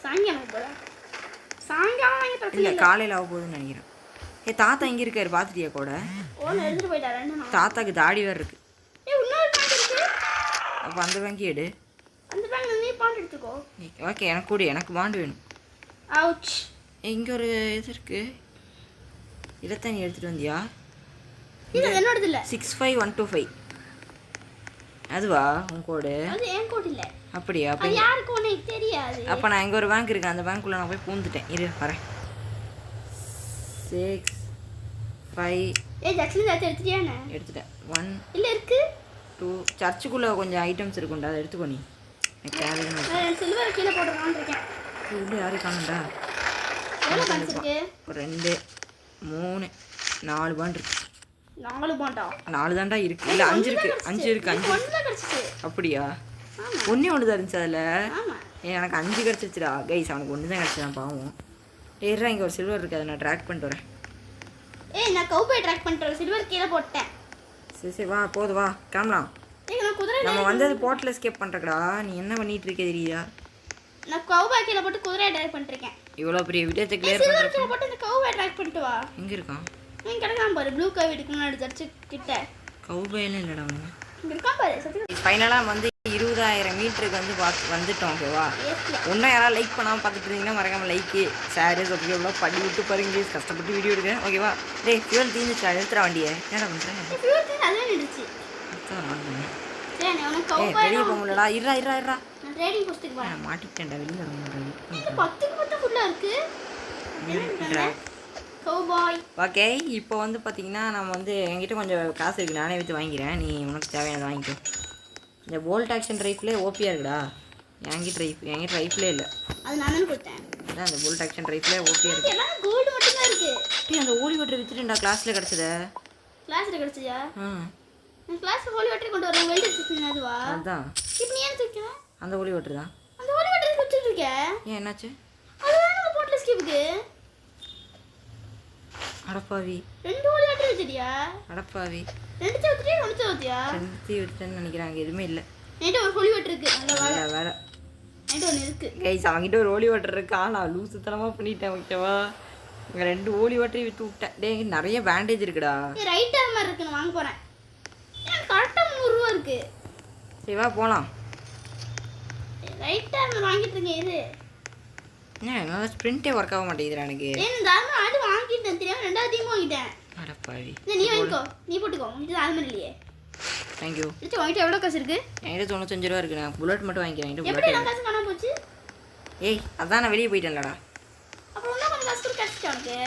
சாயங்காலம் போல சாயங்காலம் வாங்கி பிரச்சனை இல்லை காலையில் ஆக போகுதுன்னு நினைக்கிறேன். தாத்தா இங்கே இருக்காரு பார்த்துட்டியா கூட? ஓன் எடுத்துட்டு போயிட்டாரு. தாத்தாக்கு தாடி வேறு இருக்கு. இன்னொரு பேங்க் இருக்கு. அப்போ அந்த பேங்க் எடு. அந்த பேங்க் நீ பாண்ட் எடுத்துக்கோ. ஓகே எனக்கு கூட எனக்கு பாண்டு வேணும். அவுச். இங்கே ஒரு இது இருக்கு. இதைத்தான் நீ எடுத்துகிட்டு வந்தியா? இது என்னோடது இல்லை. 65125 அதுவா உன் கோடு? அது என் கோடு இல்லை. அப்படியா? அப்போ அது யாருக்கு உனக்கு தெரியாது. அப்போ நான் இங்கே ஒரு பேங்க் இருக்கேன். அந்த பேங்க்குள்ளே நான் போய் பூந்துட்டேன். இரு வரேன். 6 5 ஜாக்சன் ஜாத்தி எடுத்துட்டியானே? எடுத்துட்டேன். 1 இல்லை இருக்கு 2 சர்ச்சுக்குள்ளே கொஞ்சம் ஐட்டம்ஸ் இருக்கும்டா அதை எடுத்துக்கோ. நீ எனக்கு தேவையான நான் சில்வர் கீழே போட்டுருக்கான்னு இருக்கேன். உள்ளே யாரும் காணும்டா. எவ்வளோ பேங்க்ஸ் இருக்கு? ஒரு 2 3 4 பாண்ட் இருக்கு. 4 பாண்டா? 4 தான்டா இருக்கு. இல்லை 5 இருக்கு. 5 இருக்கு. 5 ஒன்று தான் கிடச்சிச்சு. அப்படியா? ஆமாம் ஒன்றே ஒன்று தான் இருந்துச்சு அதில். ஆமாம். எனக்கு 5 கிடச்சிச்சுடா. கைஸ் அவனுக்கு ஒன்று தான் கிடச்சிதான் பாவம். ஏறா இங்கே ஒரு சில்வர் இருக்குது. அதை நான் ட்ராக் பண்ணிட்டு வரேன். நான் கவுபாய் ட்ராக் பண்ணிட்டு சில்வர் கீழே போட்டேன். சரி வா போது வா கிளம்பலாம். நான் குதிரை நம்ம வந்தது போர்ட்டில் எஸ்கேப் பண்ணுறக்கடா. நீ என்ன பண்ணிட்டு இருக்க தெரியுதா? நான் கவுபாய் கீழே போட்டு குதிரையை ட்ராக் பண்ணிருக்கேன். இவ்வளோ பெரிய விடத்தை கிளியர் சில்வர் பண்ணுறேன். கீழே போட்டு இந்த கவுபாய் ட்ராக் பண்ணிட்டு வா. எங்கே இருக்கான்? இங்கே கிடக்காம பாரு. ப்ளூ கவ் வீட்டுக்கு முன்னாடி சர்ச்சு கிட்ட கவுபையெல்லாம் இல்லைடா அவனுங்க. இங்கே இருக்காம பாரு. சத்தியம் ஃபைனலாக வந்து 20,000 மீட்டருக்கு வந்து வந்துட்டோம். ஓகேவா? ஒன்றும் யாராவது லைக் பண்ணாமல் பார்த்துட்டு இருந்தீங்கன்னா மறக்காமல் லைக்கு ஷேரு சப்ஸ்கிரைப்லாம் பண்ணி விட்டு பாருங்க. கஷ்டப்பட்டு வீடியோ எடுக்கிறேன். ஓகேவா? டேய் ஃபியூல் தீர்ந்துச்சா? எடுத்துகிற வண்டியை என்னடா பண்ணுறேன்? அதே நின்றுச்சு. அதான் நான் பண்ணேன். சரி நான் உனக்கு ஏய் கவுபாய் வெளியே போக முடியலடா. இருடா நான் ட்ரேடிங் போஸ்ட்டுக்கு போறேன். நான் மாட்டிக்கிட்டேன்டா. வெளியில் வர முடியாது. 10க்கு 10 ஃபுல்லா இருக்கு. கவுபாய் ஓகே இப்போ வந்து பார்த்தீங்கன்னா நம்ம வந்து என்கிட்ட கொஞ்சம் காசு இருக்குது. நானே விற்று வாங்கிக்கிறேன். நீ உனக்கு தேவையானதை வாங்கிக்கோ. இந்த போல்ட் ஆக்ஷன் ரைஃபிளே ஓபியாக இருக்குடா. என்கிட்ட ரைஃபிளே இல்லை. அது நான் தான் கொடுத்தேன். அதான் அந்த போல்ட் ஆக்ஷன் ரைஃபிளே ஓபியாக இருக்குது. எல்லாம் கோல்டு மட்டும் தான் இருக்கு. டேய் அந்த ஹோலி வாட்டர் வித்துட்டேன்டா. கிளாஸில் கிடச்சதே. கிளாஸ்ல கிடைச்சியா? ம் நான் கிளாஸ்ல ஹோலி வாட்டர் கொண்டு வரேன். வெல்ட் எடுத்துக்கிங்க அதுவா? அதுதான் இப்போ நீ ஏன் தூக்கின? அந்த ஹோலி வாட்டர் தான். அந்த ஹோலி வாட்டர் குடிச்சிட்டு இருக்க? ஏன் என்னாச்சு? அதுதான் நம்ம போட்ல ஸ்கிப்க்கு. அடப்பாவி 2 ஹோலி வாட்டர் வச்சிட்டியா? அடப்பாவி 2 ஊத்திட்டியா? 1 ஊத்தியா? செஞ்சு விட்டுட்டேன்னு நினைக்கிறாங்க. எதுவுமே இல்லை. என்கிட்ட ஒரு ஹோலி வாட்டர் இருக்கு. நல்ல வேலை. வேலை என்கிட்ட ஒன்று இருக்கு. கைஸ் அவங்ககிட்ட ஒரு ஹோலி வாட்டர் இருக்கா. நான் லூசுத்தனமாக பண்ணிட்டேன். ஓகேவா? இங்கே 2 ஹோலி வாட்டரையும் விற்று விட்டேன். டேய் நிறைய பேண்டேஜ் இருக்குடா. ரைட் ஆர் மாதிரி இருக்கு. நான் வாங்க போறேன். எனக்கு கரெக்டாக 300 ரூபா இருக்கு. சரி வா போகலாம். ரைட் ஆர் வாங்கிட்டு இருக்கேன். இது என்ன என்னால் ஸ்ப்ரிண்ட்டே ஒர்க் ஆக மாட்டேங்குதுடா எனக்கு. இந்த ஆர்மர் ஆடு வாங்கிட்டேன். தெரியாம 2வது டீம் வாங்கிட்டேன். அடப்பாவி நீ வாங்கிக்கோ. நீ போட்டுக்கோ. இது ஆர்மர் இல்லையே. தேங்க்யூ. இது வாங்கிட்டு எவ்வளோ காசு இருக்கு? என்கிட்ட 95 ரூபா இருக்கு. நான் புல்லட் மட்டும் வாங்கிக்கிறேன். என்கிட்ட எப்படி புல்லட் நான் காசு காணாம போச்சு? ஏய் அதான் நான் வெளியே போயிட்டேன்லடா. அப்புறம் இன்னும் கொஞ்சம் காசு கிடைச்சிச்சு உனக்கு.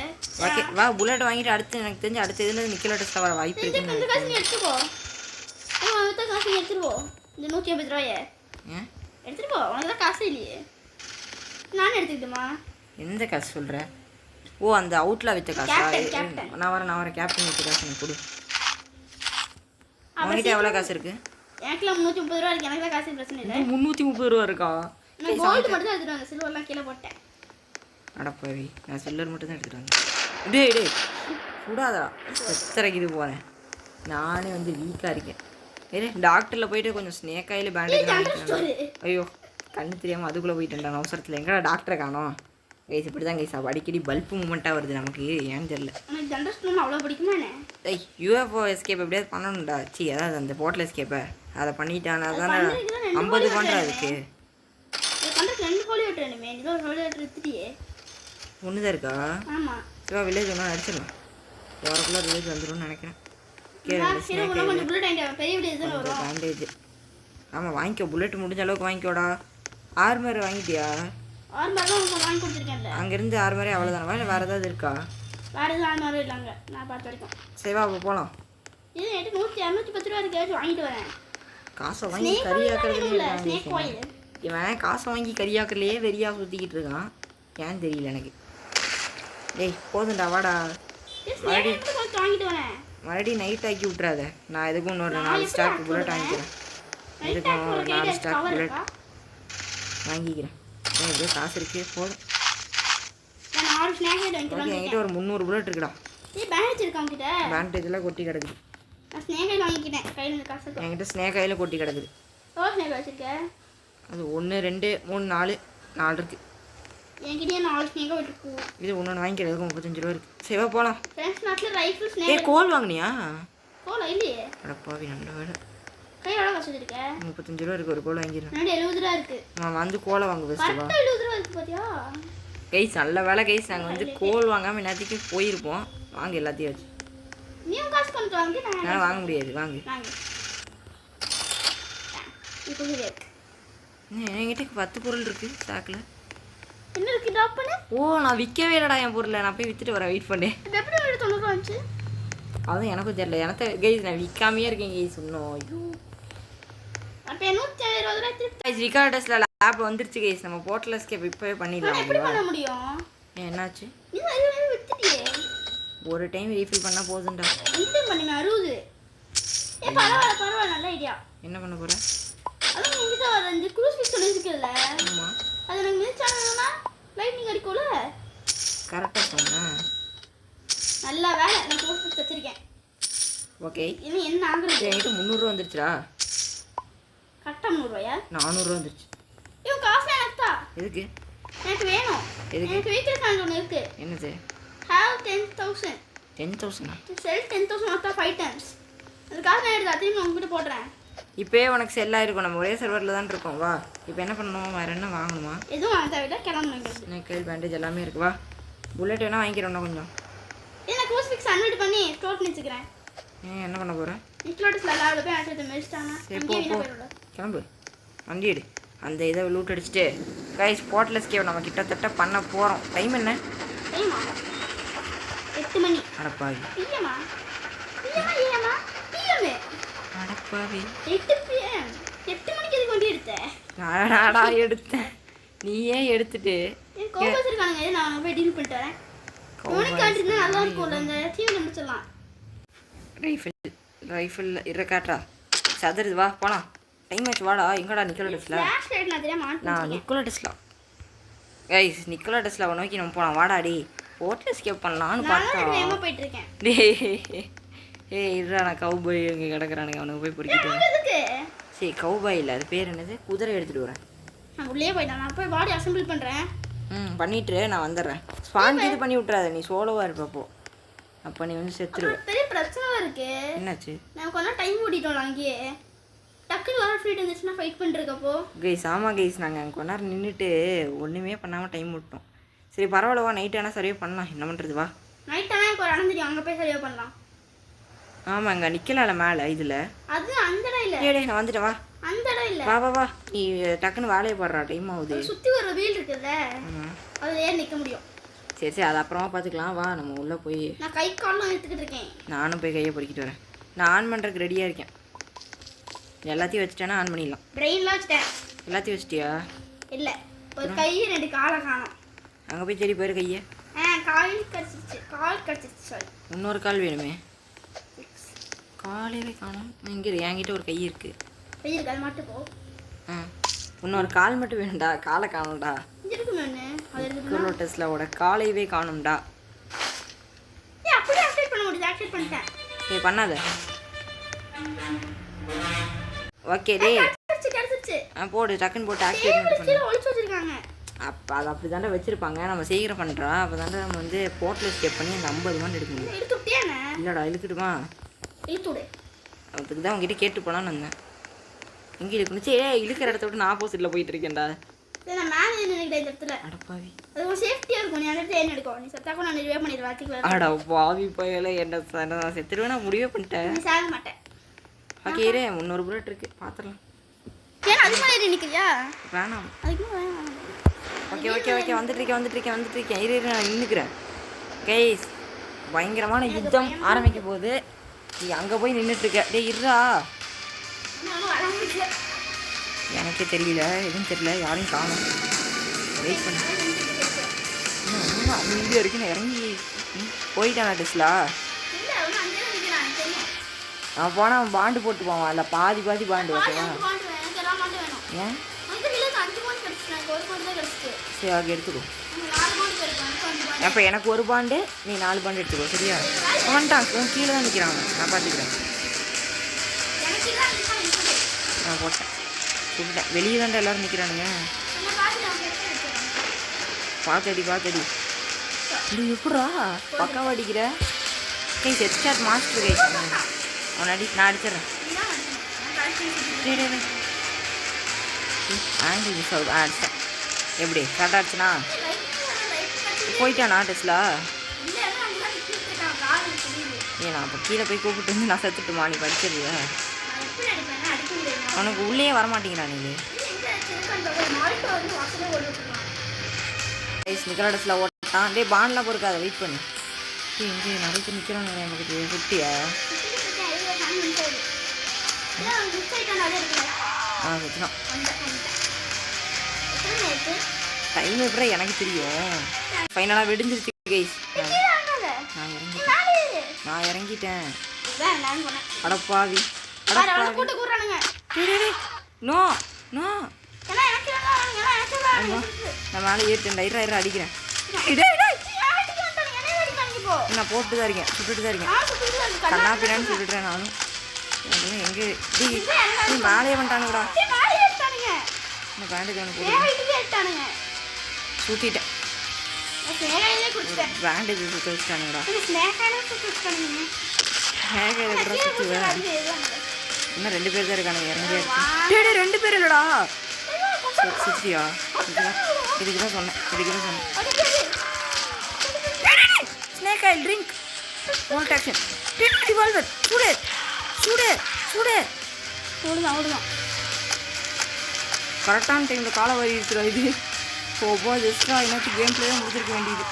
ஓகே வா புல்லட் வாங்கிட்டு அடுத்து எனக்கு தெரிஞ்சு அடுத்த இதில் நிக்கல டெஸ்ட்டாக வர வாய்ப்பு இந்த இருக்குன்னு காசு நீ எடுத்துக்கோ. மொத்த காசு நீ எடுத்துட்டு போ. இந்த 150 ரூபாயை ஏன் எடுத்துட்டு போ. உனக்கு தான் காசு இல்லையே. நானும் எடுத்துக்கிட்டுமா? எந்த காசு சொல்கிற? ஓ அந்த அவுட்டில் விற்ற காசா? கேப்டன். நான் வரேன். கேப்டன் விற்ற காசு எனக்கு கொடு. உங்ககிட்ட எவ்வளோ காசு இருக்குது? எனக்குலாம் 330 ரூபா இருக்கு. எனக்கு தான் காசு பிரச்சனை இல்லை. 330 ரூபா இருக்கா? நான் கோல்டு மட்டும் தான் எடுத்துட்டு வந்தேன். சில்வர்லாம் கீழே போட்டேன். அடப்பாவி நான் சில்லர் மட்டும் தான் எடுத்துகிட்டு வந்தேன். டேய் கூடாதா செத்தரைக்குது போகிறேன். நானே வந்து வீக்காக இருக்கேன். டாக்டரில் போயிட்டு கொஞ்சம் ஸ்னேக் ஆயில் பேண்டேஜ் வாங்கிக்கிறேன். ஐயோ கண்ணு தெரியாமல் அதுக்குள்ளே போயிட்டேன்டா அவசரத்தில். எங்கடா டாக்டரை காணோம்? கைஸ் இப்படி தான் கைஸ் அடிக்கடி பல்ப் மூமெண்ட்டாக வருது நமக்கு ஏன்னு தெரியல. எனக்கு ஜென்ரல் அவ்வளோ பிடிக்குமா என்ன? ஏய் யூஎஃப்ஓ எஸ்கேப் எப்படியாவது பண்ணணும்டா. சி அதாவது அந்த போர்ட்டல் எஸ்கேப்பை அதை பண்ணிட்டானா தானே 50 பண்ணுறா அதுக்கு. இது பண்ணுறதுக்கு 2 கோழி வெட்டுறேனுமே. இதில் ஒரு கோழி வெட்டுற எடுத்துட்டியே. ஒன்று தான் இருக்கா? ஆமாம். சிவா வில்லேஜ் ஒன்றா அடிச்சிடலாம். ஓரக்குள்ளே வில்லேஜ் வந்துடும்னு நினைக்கிறேன். கொஞ்சம் புல்லட் வாங்கிட்டேன். பெரிய வில்லேஜ் தானே வரும். பேண்டேஜ் ஆமாம் வாங்கிக்கோ. புல்லட் முடிஞ்ச அளவுக்கு வாங்கிக்கோடா. ஆர்மர் வாங்கிட்டியா? ஆர்மர் தான் உங்களுக்கு வாங்கி கொடுத்துருக்கேன்ல. அங்கேருந்து ஆர்மரே அவ்வளோதானவா இல்லை வேறு ஏதாவது இருக்கா? வேறு எதுவும் ஆர்மரும் இல்லைங்க நான் பார்த்த வரைக்கும். சரிவா அப்போ போகலாம். இது என்கிட்ட 210 ரூபா இருக்கு. வாங்கிட்டு வரேன். காசை வாங்கி கறியாக்குறதுலேயே இவன் காசை வாங்கி கறியாக்குறதுலையே வெறியாக சுற்றிக்கிட்டு இருக்கான். ஏன்னு தெரியல எனக்கு. டேய் போதுண்டா வாடா. வாங்கிட்டு வரேன். மறுபடியும் நைட் ஆக்கி விட்றாத. நான் எதுக்கும் இன்னொரு 4 ஸ்டாக் புல்லட் வாங்கிக்கிறேன். எதுக்கும் ஒரு 4 ஸ்டாக் புல்லட் வாங்கிக்கிறேன். எப்படியோ காசு இருக்கு போதும். ஓகே என்கிட்ட ஒரு 300 புல்லட் இருக்குடா. பேண்டேஜெலாம் கொட்டி கிடக்குது. என்கிட்ட ஸ்னேக் ஆயில் கொட்டி கிடக்குது. அது 1 2 3 4 இருக்கு. இது ஒன்று வாங்கிக்கிறதுக்கு 35 ரூபா இருக்கு. சரிவா போகலாம். கோல் வாங்கினியா? அடப்பாவி நல்ல வேலை. 35 ரூபா இருக்கு. ஒரு கோல் வாங்கிடுறேன். நான் வந்து கோலை வாங்க ஃபஸ்ட்டுவா. கைஸ் நல்ல வேலை கைஸ். நாங்கள் வந்து கோல் வாங்காமல் எல்லாத்துக்கு போயிருப்போம். வாங்க எல்லாத்தையும் வச்சு. நான் வாங்க முடியாது. வாங்க என்கிட்ட 10 பொருள் இருக்கு ஸ்டாக்ல. ஓ நான் விற்கவே இல்லைடா என் பொருளை. நான் போய் விற்றுட்டு வரேன். வெயிட் பண்ணேன். அதுவும் எனக்கும் தெரியல. எனக்கு கைஸ் நான் விற்காமையே இருக்கேன் கைஸ் இன்னும். ரிகார்டஸ்ல லேப் வந்துருச்சு கைஸ். நம்ம போர்ட்டல் எஸ்கேப் இப்போவே பண்ணிடலாம். என்னாச்சு? ஒரு டைம் ரீஃபில் பண்ணால் போதும்டா. என்ன பண்ண போகிறேன்? கரெக்டாக சொன்னேன். நல்ல வேலை நான் க்ரூசிஃபிக்ஸ் வச்சிருக்கேன். ஓகே இன்னும் என்ன ஆகுது? என்கிட்ட 300 ரூபா வந்துருச்சுடா. கரெக்டாக 100 ரூபாயா? 400 ரூபா வந்துருச்சு. இவன் காசு எனக்குதா? எதுக்கு? எனக்கு வேணும். எனக்கு வீட்டில் சாண்ட் ஒன்று இருக்கு. என்னது? have 10,000. 10,000 sell 10,000 மொத்தா 5 times. அது காசு நான் எடுத்து அதையும் உங்ககிட்ட போடுறேன். இப்போயே உனக்கு செல்லாக இருக்கும். நம்ம ஒரே சர்வரில் தான் இருக்கோம். வா இப்போ என்ன பண்ணணும்? வேறு என்ன வாங்கணுமா? எதுவும் வாங்க தேவையில்லை. கிளம்புங்க. எனக்கு கையில் பேண்டேஜ் எல்லாமே இருக்கு. வா புல்லட் வேணா வாங்கிக்கிறோம்னா கொஞ்சம். நான் க்ரூசிஃபிக்ஸ் அன்வைட் பண்ணி ஸ்டோர் பண்ணி வச்சுக்கிறேன். என்ன பண்ண போகிறேன்? நிக்லோட்டஸ்ல எல்லாரும் போய் அடிச்சு மெரிச்சிட்டாங்க. கிளம்பு வண்டி எடு. அந்த இதை லூட் அடிச்சுட்டு கைஸ் போர்ட்டல் எஸ்கேப் நம்ம கிட்டத்தட்ட பண்ண போகிறோம். டைம் என்ன? 8 மணி. அடப்பாவி. அடப்பாவி 8 PM. 8 மணிக்கு எதுக்கு வண்டி எடுத்த? நானா எடுத்தேன். நீ ஏன் எடுத்துட்டு கோபஸ் இருக்கானுங்க. நான் போய் டீல் பண்ணிட்டு வரேன். யூனிக் கார்ட்னா நல்லா இருக்கும்ல. இந்த டிவில முடிச்சிடலாம். ரைஃபிள் இருக்காட்டா சதுருது. வா போகலாம். டைம் ஆச்சு. வாடா. எங்கடா நிக்கோலா டெஸ்லா? நான் Nikola Tesla guys. Nikola Tesla நோக்கி நம்ம போகலாம். வாடாடி போர்ட்டல் எஸ்கேப் பண்ணலான்னு பார்த்தா ஏய் இருடா நான் கவுபாய் இங்கே கிடக்குறானுங்க. அவனுக்கு போய் பொறுக்கிட்டு சரி கவுபாய் இல்லை அது பேர் என்னது? குதிரை எடுத்துகிட்டு வரேன். நான் உள்ளே போயிட்டேன். நான் போய் பாடி அசெம்பிள் பண்ணுறேன். பண்ணிட்டு நான் வந்துடுறேன். ஸ்பான் இது பண்ணி விட்றாத. நீ சோலோவாக இருப்பப்போ. அப்போ நீ வந்து செத்துருவேன். பெரிய பிரச்சனை இருக்கு. என்னாச்சு? நான் கொஞ்சம் டைம் ஓடிட்டோம். அங்கேயே டக்குனு வர ஃப்ரீட் இருந்துச்சுன்னா ஃபைட் பண்ணிருக்கப்போ கைஸ். ஆமாம் கைஸ் நாங்கள் அங்கே கொஞ்ச நேரம் நின்றுட்டு ஒன்றுமே பண்ணாமல் டைம் விட்டோம். சரி பரவாயில்லவா. நைட் ஆனால் சர்வே பண்ணலாம். என்ன பண்ணுறது? வா நைட் ஆனால் எனக்கு ஒரு இடம் தெரியும். அங்கே போய் சர்வே பண்ணலாம். ஆமாம் அங்கே நிற்கலாம்ல மேலே இதில். அது அந்த இடம் இல்லை. ஏடே நான் வந்துட்டேன். வா அந்த இடம் இல்லை. வா வா வா. நீ டக்குன்னு வேலையை போடுறா. டைம் ஆகுது. சுற்றி ஒரு வீல் இருக்குல்ல அது ஏன் நிற்க முடியும். சரி சரி அது அப்புறமா பார்த்துக்கலாம். வா நம்ம உள்ளே போய். நான் கை காலம் எடுத்துக்கிட்டு இருக்கேன். நானும் போய் கையை பொறுக்கிட்டு வரேன். நான் ஆன் பண்ணுறதுக்கு ரெடியாக இருக்கேன். எல்லாத்தையும் வச்சுட்டேன்னா ஆன் பண்ணிடலாம். பிரெயின்லாம் வச்சுட்டேன். எல்லாத்தையும் வச்சிட்டியா? இல்லை ஒரு கை 2 காலை காணும். அங்கே போய் சரி போயிரு கையை. கால் கடிச்சிச்சு. கால் கடிச்சிச்சு. சாரி இன்னொரு கால் வேணுமே. காலையவே காணும். இங்கே என்கிட்ட ஒரு கை இருக்குது. கை இருக்கு. அது மட்டும் போ. இன்னொரு கால் மட்டும் வேணும்டா. காலை காணும்டா. நிக்கோலா டெஸ்லாவோட காலையவே காணும்டா. அப்படியே ஆக்டிவேட் பண்ண முடியாது. ஆக்டிவேட் பண்ணிட்டேன். ஏய் பண்ணாத. ஓகே டேய் கடிச்சிச்சு. போடு டக்குன்னு போட்டு ஆக்டிவேட் பண்ணு. ஒளிச்சு வச்சிருக்காங்க. அப்போ அது அப்படி தாண்டா வச்சுருப்பாங்க. நம்ம சீக்கிரம் பண்ணுறா அப்போ தாண்டா நம்ம வந்து போர்ட்டில் ஸ்டெப் பண்ணி அந்த 50 மணி எடுக்க முடியும். இல்லைடா இழுத்துட்டுமா இழுத்துடு. அதுக்கு தான் உங்ககிட்ட கேட்டு போனான்னு வந்தேன். எங்கே இழுக்கணும்? சரி இழுக்கிற இடத்த விட்டு நான் ஆப்போசிட்டில் போயிட்டு இருக்கேன்டா. நான் மேலே நின்றுக்கிட்டேன் இந்த இடத்துல. அடப்பாவி. அது ஒரு சேஃப்டியாக இருக்கும். நீ அந்த இடத்துல என்ன எடுக்கும்? நீ செத்தாக்கும் நான் ரிவே பண்ணிடுவேன். வாத்திக்கலாம். அடப்பாவி பையில என்ன நான் செத்துருவேன். நான் முடிவே பண்ணிட்டேன். நீ சாக மாட்டேன். ஓகே இரு 300 புல்லட் இருக்கு பார்த்துடலாம். ஏன்னா அதுக்கு மேலே நிற்கிறியா? வேணாம். அதுக்கு மேலே வேணாம். ஓகே ஓகே ஓகே வந்துட்டுருக்கேன் இரு நான் நின்றுக்கிறேன். கைஸ் பயங்கரமான யுத்தம் ஆரம்பிக்க போகுது. நீ அங்கே போய் நின்றுட்டுருக்க. டேய் இருடா. எனக்கே தெரியல எதுவும் தெரியல யாரையும் காணும். வெயிட் பண்ண வீடியோ இருக்கு. நான் இறங்கி போயிட்டானா டெஸ்லா? அவன் போனால் அவன் பாண்டு போட்டு போவான். இல்லை பாதி பாண்டு ஓகேவா? ஏன் சரி ஓகே எடுத்துக்கோ. அப்போ எனக்கு ஒரு பாண்டு நீ 4 பாண்டு எடுத்துக்கோ சரியா? வந்துட்டான் உன் கீழே தான் நிற்கிறான். நான் பார்த்துக்கிறேன். நான் போட்டேன் சுட்டேன். வெளியே தாண்டா எல்லோரும் நிற்கிறானுங்க. பார்த்தடி இது எப்படா பக்காவா அடிக்கிற? கை செட் மாஸ்டர் கை அவன் நான் அடிச்சிட்றேன். ஆங்கிள் மிஸ் ஆகுது. அடிச்சிட்டேன். எப்படி கரெக்டாக அடிச்சுனா போயிட்டானா டெஸ்லா? நான் அப்போ கீழே போய் கூப்பிட்டு வந்து நான் செத்துட்டுமா? நீ படிச்சிருவியா? அவனுக்கு உள்ளே வரமாட்டேங்கிறா. நீ நிக்கிற டெஸ்ல ஓட்டான். டே பாண்டெலாம் பொறுக்காத வெயிட் பண்ணு. எங்கே நிறைய பேர் நிற்கிறான். நமக்கு ஃபிஃப்டியா? சுற்றினான். டைம் எப்படி எனக்கு தெரியும். ஃபைனலாக வெடிஞ்சிருச்சு கைஸ். நான் இறங்கிட்டேன். அடப்பாவி நோ நோ நான் மேலே ஏறிட்டேன். இரு அடிக்கிறேன். நான் போட்டு தான் இருக்கேன். சுட்டுட்டு தான் இருக்கேன். கண்ணா பின்னான்னு சுட்டுட்டேன் நானும். எங்கே நீ மேலே வந்துட்டானுங்கடா. நான் பேண்டேஜ் ஒன்று போட்டு சுற்றிட்டேன். பேண்டேஜ் சுற்ற வச்சுட்டானுங்கடா. சுற்றுவேன். இன்னும் 2 பேர் தான் இருக்கானுங்க. இறங்கியா 2 பேர் இல்லைடா. சுற்றியா? இதுக்கு தான் சொன்னேன். Snake oil drink volt action revolver சுடு ஓடுதான். கரெக்டான டைமில் காலை வரி இருக்கிற இது போப்போ ஜஸ்டா என்னாச்சும் கேம் பிளே தான் முடிச்சிருக்க வேண்டியது.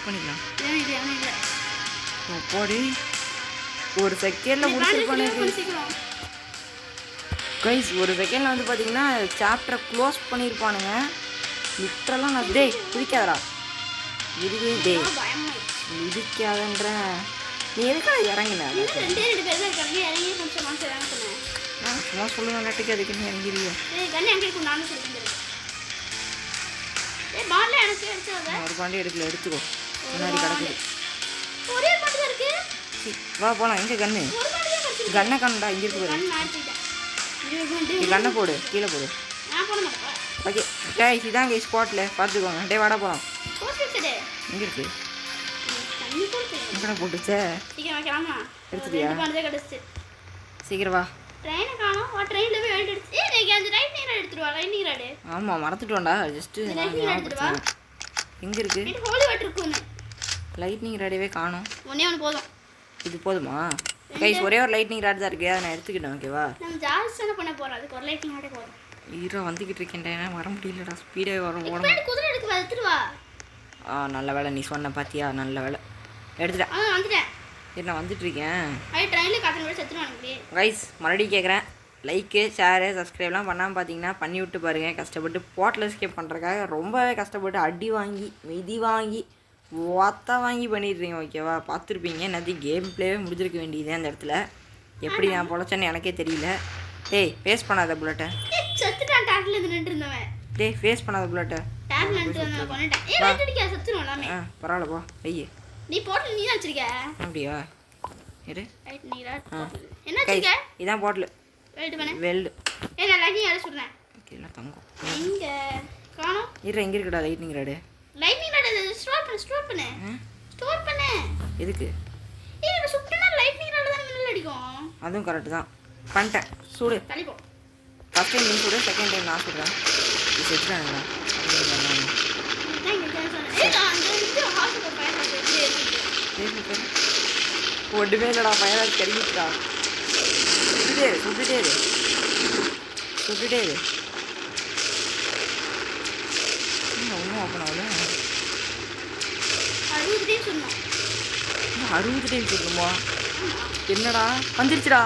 பண்ணிக்கலாம். போடி ஒரு செகண்டில் முடிச்சிருப்பானு கைஸ். ஒரு செகண்டில் வந்து பார்த்தீங்கன்னா சாப்டரை க்ளோஸ் பண்ணியிருப்பானுங்க. லிட்டரெல்லாம் நான் டேய் பிடிக்காதடா இடிக்காதன்ற. நீ எதுக்காக இறங்கின? சும்மா சொல்லுங்க நட்டுக்கு அதுக்கு நீ இறங்கிடுவியா? ஒரு பாண்டி எடுத்துக்கோ. முன்னாடி கிடக்குது. வா போலாம். எங்கே கண்ணை காணுடா. இங்கே இருக்கு பாரு. நீ கண்ணை போடு கீழே போடு. ஓகே கைஸ் இதான் கைஸ் ஸ்பாட்டில் பார்த்துக்கோங்க. டே வாடா போகலாம். எங்கே இருக்கு? எங்கடா போட்டுச்சே? எடுத்துட்டியா? சீக்கிரம் வா. ஆமாம் மறந்துட்டோண்டா. ஜஸ்ட்டு எங்கே இருக்கு? லைட்னிங் ராடவே காணும். போதும். இது போதுமா கைஸ்? ஒரே ஒரு லைட்னிங் ராட் தான் இருக்கு. அதை நான் எடுத்துக்கிட்டேன் ஓகேவா? ஈரோ வந்துக்கிட்டு இருக்கேன்டா. வர முடியலடா. ஸ்பீடாகவே வரும். நல்ல வேலை நீ சொன்ன பார்த்தியா? நல்ல வேலை எடுத்துட்டேன். நான் வந்துட்டுருக்கேன் கைஸ். மறுபடியும் கேட்குறேன். லைக்கு ஷேரு சப்ஸ்கிரைப்லாம் பண்ணாமல் பார்த்தீங்கன்னா பண்ணி விட்டு பாருங்கள். கஷ்டப்பட்டு போர்ட்டில் எஸ்கேப் பண்ணுறதுக்காக ரொம்பவே கஷ்டப்பட்டு அடி வாங்கி மிதி வாங்கி வாங்கி பண்ணிடுறீங்க ஓகேவா? பார்த்துருப்பீங்க. என்னது கேம் பிளேவே முடிஞ்சிருக்க வேண்டியது அந்த இடத்துல. எப்படி நான் பொழைச்சேன்னு எனக்கே தெரியல. டேய் ஃபேஸ் பண்ணாத புல்லட்டை. டேய் ஃபேஸ் பண்ணாத புல்லட்டை. பரவாயில்ல போ வெய்ய. நீ போட்டு நீ தான் வச்சிருக்க. அப்படியா? இரு லைட்னிங் ராட் ஆ என்ன கை வச்சிருக்க இதான் பாட்டில் வெல்ட் பண்ணு வெல்டு நான் லைட்னிங் ராட் சொல்றேன் ஓகே எல்லாம் தங்கம் எங்க காணோம் இரு எங்கே இருக்குடா lightning rod lightning rod store பண்ணு ஸ்டோர் பண்ணு எதுக்கு ஏய் இப்ப சுட்டனா லைட்னிங் ராட் தான் மின்னல் அடிக்கும் அதுவும் கரெக்டு தான் பண்ணிட்டேன் சூடு தள்ளி போ ஃபஸ்ட் டைம் நீ சுடு செகண்ட் டைம் நான் சுடுறேன் இது செஞ்சுட்டாங்களா நான் இங்க சொன்னேன் ஏய் நான் அந்த இது ஹாஸ்பிடல் ஃபயர் இருக்கு ஒன்றுமே இல்லைடா பயனாக கருகிட்டுடா சுட்டுட்டே இரு ஒன்றும் ஓப்பன் ஆகல 60 டைம் சொன்னோம் 60 டைம் சொல்லணுமா என்னடா வந்துருச்சுடா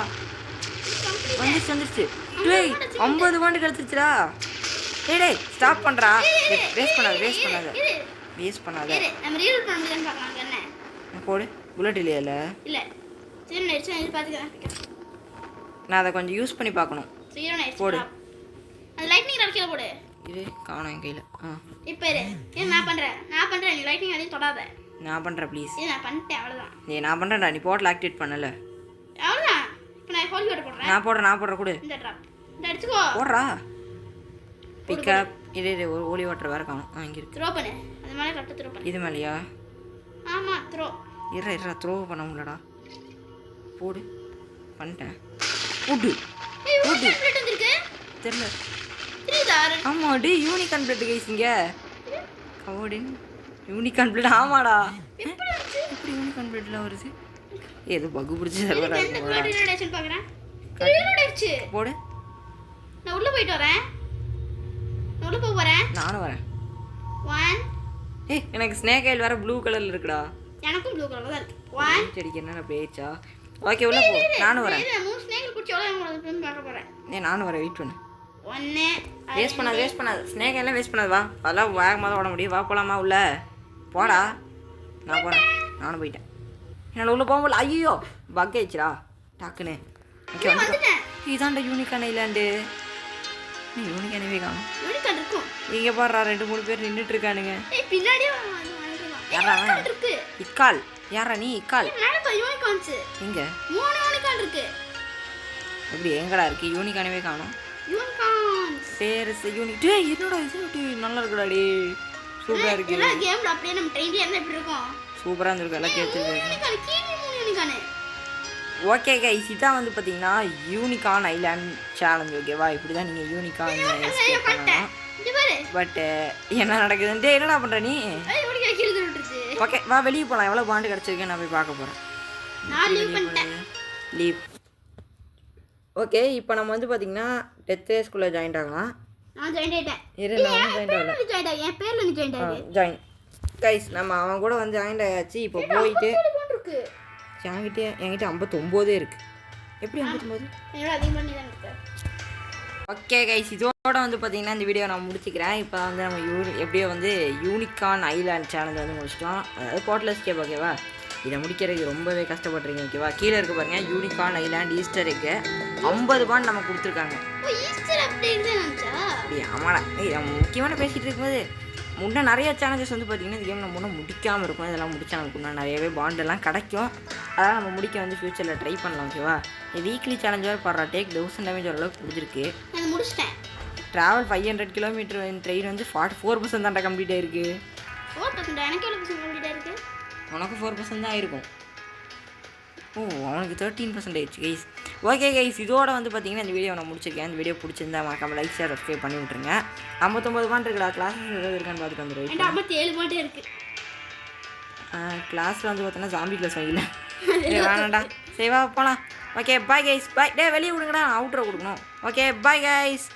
வந்துருச்சு டேய் 50 பாண்டு கிடச்சிருச்சுடா டேய் ஸ்டாப் பண்ணுறா வேஸ்ட் பண்ணாத இரு நம்ம ரீல் பண்ண முடியுதான்னு பார்க்கலாம் என்ன போடு புல்லட் இல்லையா இல்ல சரி நான் இது பாத்துக்கிறேன் நான் அதை கொஞ்சம் யூஸ் பண்ணி பார்க்கணும் சரி நான் போடு அந்த லைட்னிங் ராட் கீழ போடு இது காணோம் என் கையில் இப்போ இரு ஏன் நான் பண்றேன் நீ லைட்னிங் அதையும் தொடாத நான் பண்ணுறேன் ப்ளீஸ் இது நான் பண்ணிட்டேன் அவ்வளவுதான் நான் பண்ணுறேன்டா நீ போட்டில் ஆக்டிவேட் பண்ணல அவ்வளவுதான் இப்போ நான் ஹோலி வாட்டர் போடுறேன் நான் போடுறேன் கொடு இந்த ட்ராப் இந்த அடிச்சுக்கோ போடுறா பிக்கப் இது ஒரு ஓலி வாட்டர் வேறு காணும் இங்கே இருக்கு த்ரோ பண்ணு அது மேலே கரெக்டாக த்ரோ பண்ணு இது மேலேயா ஆமா த்ரோ இருறா த்ரோ பண்ண முடியலடா போடு பண்ணிட்டேன் போடு ஏய் போடு பிளேட் வந்திருக்கு தெரியல தெரியுதா ஆமாம் டி யூனிகான் பிளேட் கைஸிங்க கவோடின் யூனிகான் பிளேட் ஆமாடா எப்படி வந்துச்சு எப்படி யூனிகான் பிளேட்லாம் வருது ஏதோ பக்கு பிடிச்சி இந்த சர்வராக பிளேட் ரீலோடேஷன் பார்க்கறேன் ரீலோடேச்சு போடு நான் உள்ள போயிட்டு வரேன் நான் உள்ள போறேன் நானும் வரேன் 1 எனக்கு ஸ்னேக் ஆயில் வேறு ப்ளூ கலரில் இருக்குடா எனக்கும் ப்ளூ கலர்ல தான் இருக்கு 1 செடிக்கு என்ன பேச்சா ஓகே உள்ள போ நானும் வரேன் இது மூணு ஸ்னேக் குடிச்சு எவ்வளவு பார்க்க போறேன் நானும் வரேன் வெயிட் பண்ணு 1 வேஸ்ட் பண்ணாது ஸ்னேக் எல்லாம் வேஸ்ட் பண்ணாது வா அதெல்லாம் வேகமாக தான் ஓட முடியும் வா போகலாமா உள்ள போடா நான் போகிறேன் நானும் போயிட்டேன் என்னால் உள்ளே போக முடியல ஐயோ பக் ஆயிடுச்சுடா டக்குன்னு ஓகே வந்துட்டேன் இதான்டா யூனிகான் ஐலாண்டு யூனிகானவே காணும் யூனிகான் இருக்கும் இங்கே பாடுறா 2-3 பேர் நின்றுட்டு இருக்கானுங்க ஏய் பின்னாடியே யாரா இருக்கு இக்கால் யாரா நீ இக்கால் மேல பா யூனிகான்ஸ் எங்க 3 யூனிகான் இருக்கு அப்படி எங்கடா இருக்கு யூனிகானவே காணும் யூனிகான்ஸ் பேர் டேய் என்னடா இது நல்லா இருக்குடா டே சூப்பராக இருக்கு எல்லா கேம்ல அப்படியே நம்ம ட்ரெயின்ல இருந்தா எப்படி இருக்கும் சூப்பராக இருந்திருக்கு எல்லாம் கேட்டு யூனிகான் கீழே 3 யூனிகான் ஓகே கைஸ் இதான் வந்து பார்த்தீங்கன்னா யூனிகான் ஐலாண்ட் சேலஞ்ச் ஓகேவா இப்படி தான் நீங்கள் யூனிகான் எஸ்கேப் பண்ணணும் இது பாரு பட் என்ன நடக்குதுன்ட்டு என்னடா பண்ணுற நீ ஏய் ஓடி கீழ விட்டுருச்சு ஓகே வா வெளியே போகலாம் எவ்வளோ பாண்டு கிடச்சிருக்கேன் நான் போய் பார்க்க போகிறேன் நான் லீவ் பண்ணிட்டேன் லீவ் ஓகே இப்போ நம்ம வந்து பார்த்தீங்கன்னா டெத் ரேஸ்குள்ளே ஜாயின் ஆகலாம் நான் ஜாயின் ஆயிட்டேன் இரு நான் ஜாயின் ஆகல ஜாயின் ஆகி என் பேர்ல நீ ஜாயின் ஆகி ஜாயின் கைஸ் நம்ம அவன் கூட வந்து ஜாயின் ஆயாச்சு இப்போ போயிட்டு இருக்கு என்கிட்ட 59 இருக்கு எப்படி 59 என்னோட அதிகம் பண்ணி தான் இருக்கு ஓகே கைஸ் இதோட வந்து பார்த்தீங்கன்னா இந்த வீடியோ நான் முடிச்சுக்கிறேன் இப்போ வந்து நம்ம எப்படியோ வந்து யூனிகான் ஐலாண்ட் சேலஞ்ச் வந்து முடிச்சிட்டோம் அதாவது போர்ட்டல் எஸ்கேப் ஓகேவா இதை முடிக்கிறதுக்கு ரொம்பவே கஷ்டப்பட்டுருக்கீங்க ஓகேவா கீழே இருக்க பாருங்க unicorn island Easter egg 50 bond நம்ம கொடுத்துருக்காங்க ஓ ஈஸ்டர் அப்டேட் தான் வந்துச்சா அப்படி ஆமாடா முக்கியமான பேசிகிட்டு இருக்கும்போது முன்னே நிறைய சேலஞ்சஸ் வந்து பார்த்திங்கன்னா இந்த கேம் நம்ம முன்னே முடிக்காமல் இருக்கும் இதெல்லாம் முடிச்சா நமக்கு இன்னும் நிறையவே பாண்டெல்லாம் கிடைக்கும் அதெல்லாம் நம்ம முடிக்க வந்து ஃப்யூச்சரில் ட்ரை பண்ணலாம் ஓகேவா வீக்லி சேலஞ்ச் வேறு பாடுறா டேக் 1000 டேமேஜ் ஓரளவுக்கு பிடிச்சிருக்கு நான் முடிச்சிட்டேன் ட்ராவல் 500 கிலோமீட்டர் ட்ரெயின் வந்து 44% தான்டா கம்ப்ளீட் ஆயிருக்கு 4% எனக்கு எவ்வளோ பர்சன்ட் கம்ப்ளீட் ஆயிருக்கு உனக்கு 4% தான் ஆயிருக்கும் ஓ அவனுக்கு 13% ஆயிடுச்சு கைஸ் ஓகே கைஸ் இதோட வந்து பார்த்தீங்கன்னா இந்த வீடியோ நான் முடிச்சிருக்கேன் இந்த வீடியோ பிடிச்சிருந்தா மறக்காம லைக் ஷேர் சப்ஸ்கிரைப் பண்ணி விட்ருங்க 59 பாண்ட் இருக்குடா கிளாஸஸ் ஏதாவது இருக்கான்னு பார்த்துட்டு வந்துடுவேன் என்கிட்ட 57 பாட்டு இருக்கு கிளாஸில் வந்து பார்த்தோன்னா ஜாம்பி கிளாஸ் வாங்கல வேணாண்டா சரி வா போகலாம் ஓகே பாய் கைஸ் பாய் டே வெளியே விடுங்கடா அவுட்ரோ கொடுக்கணும் ஓகே பாய் கைஸ்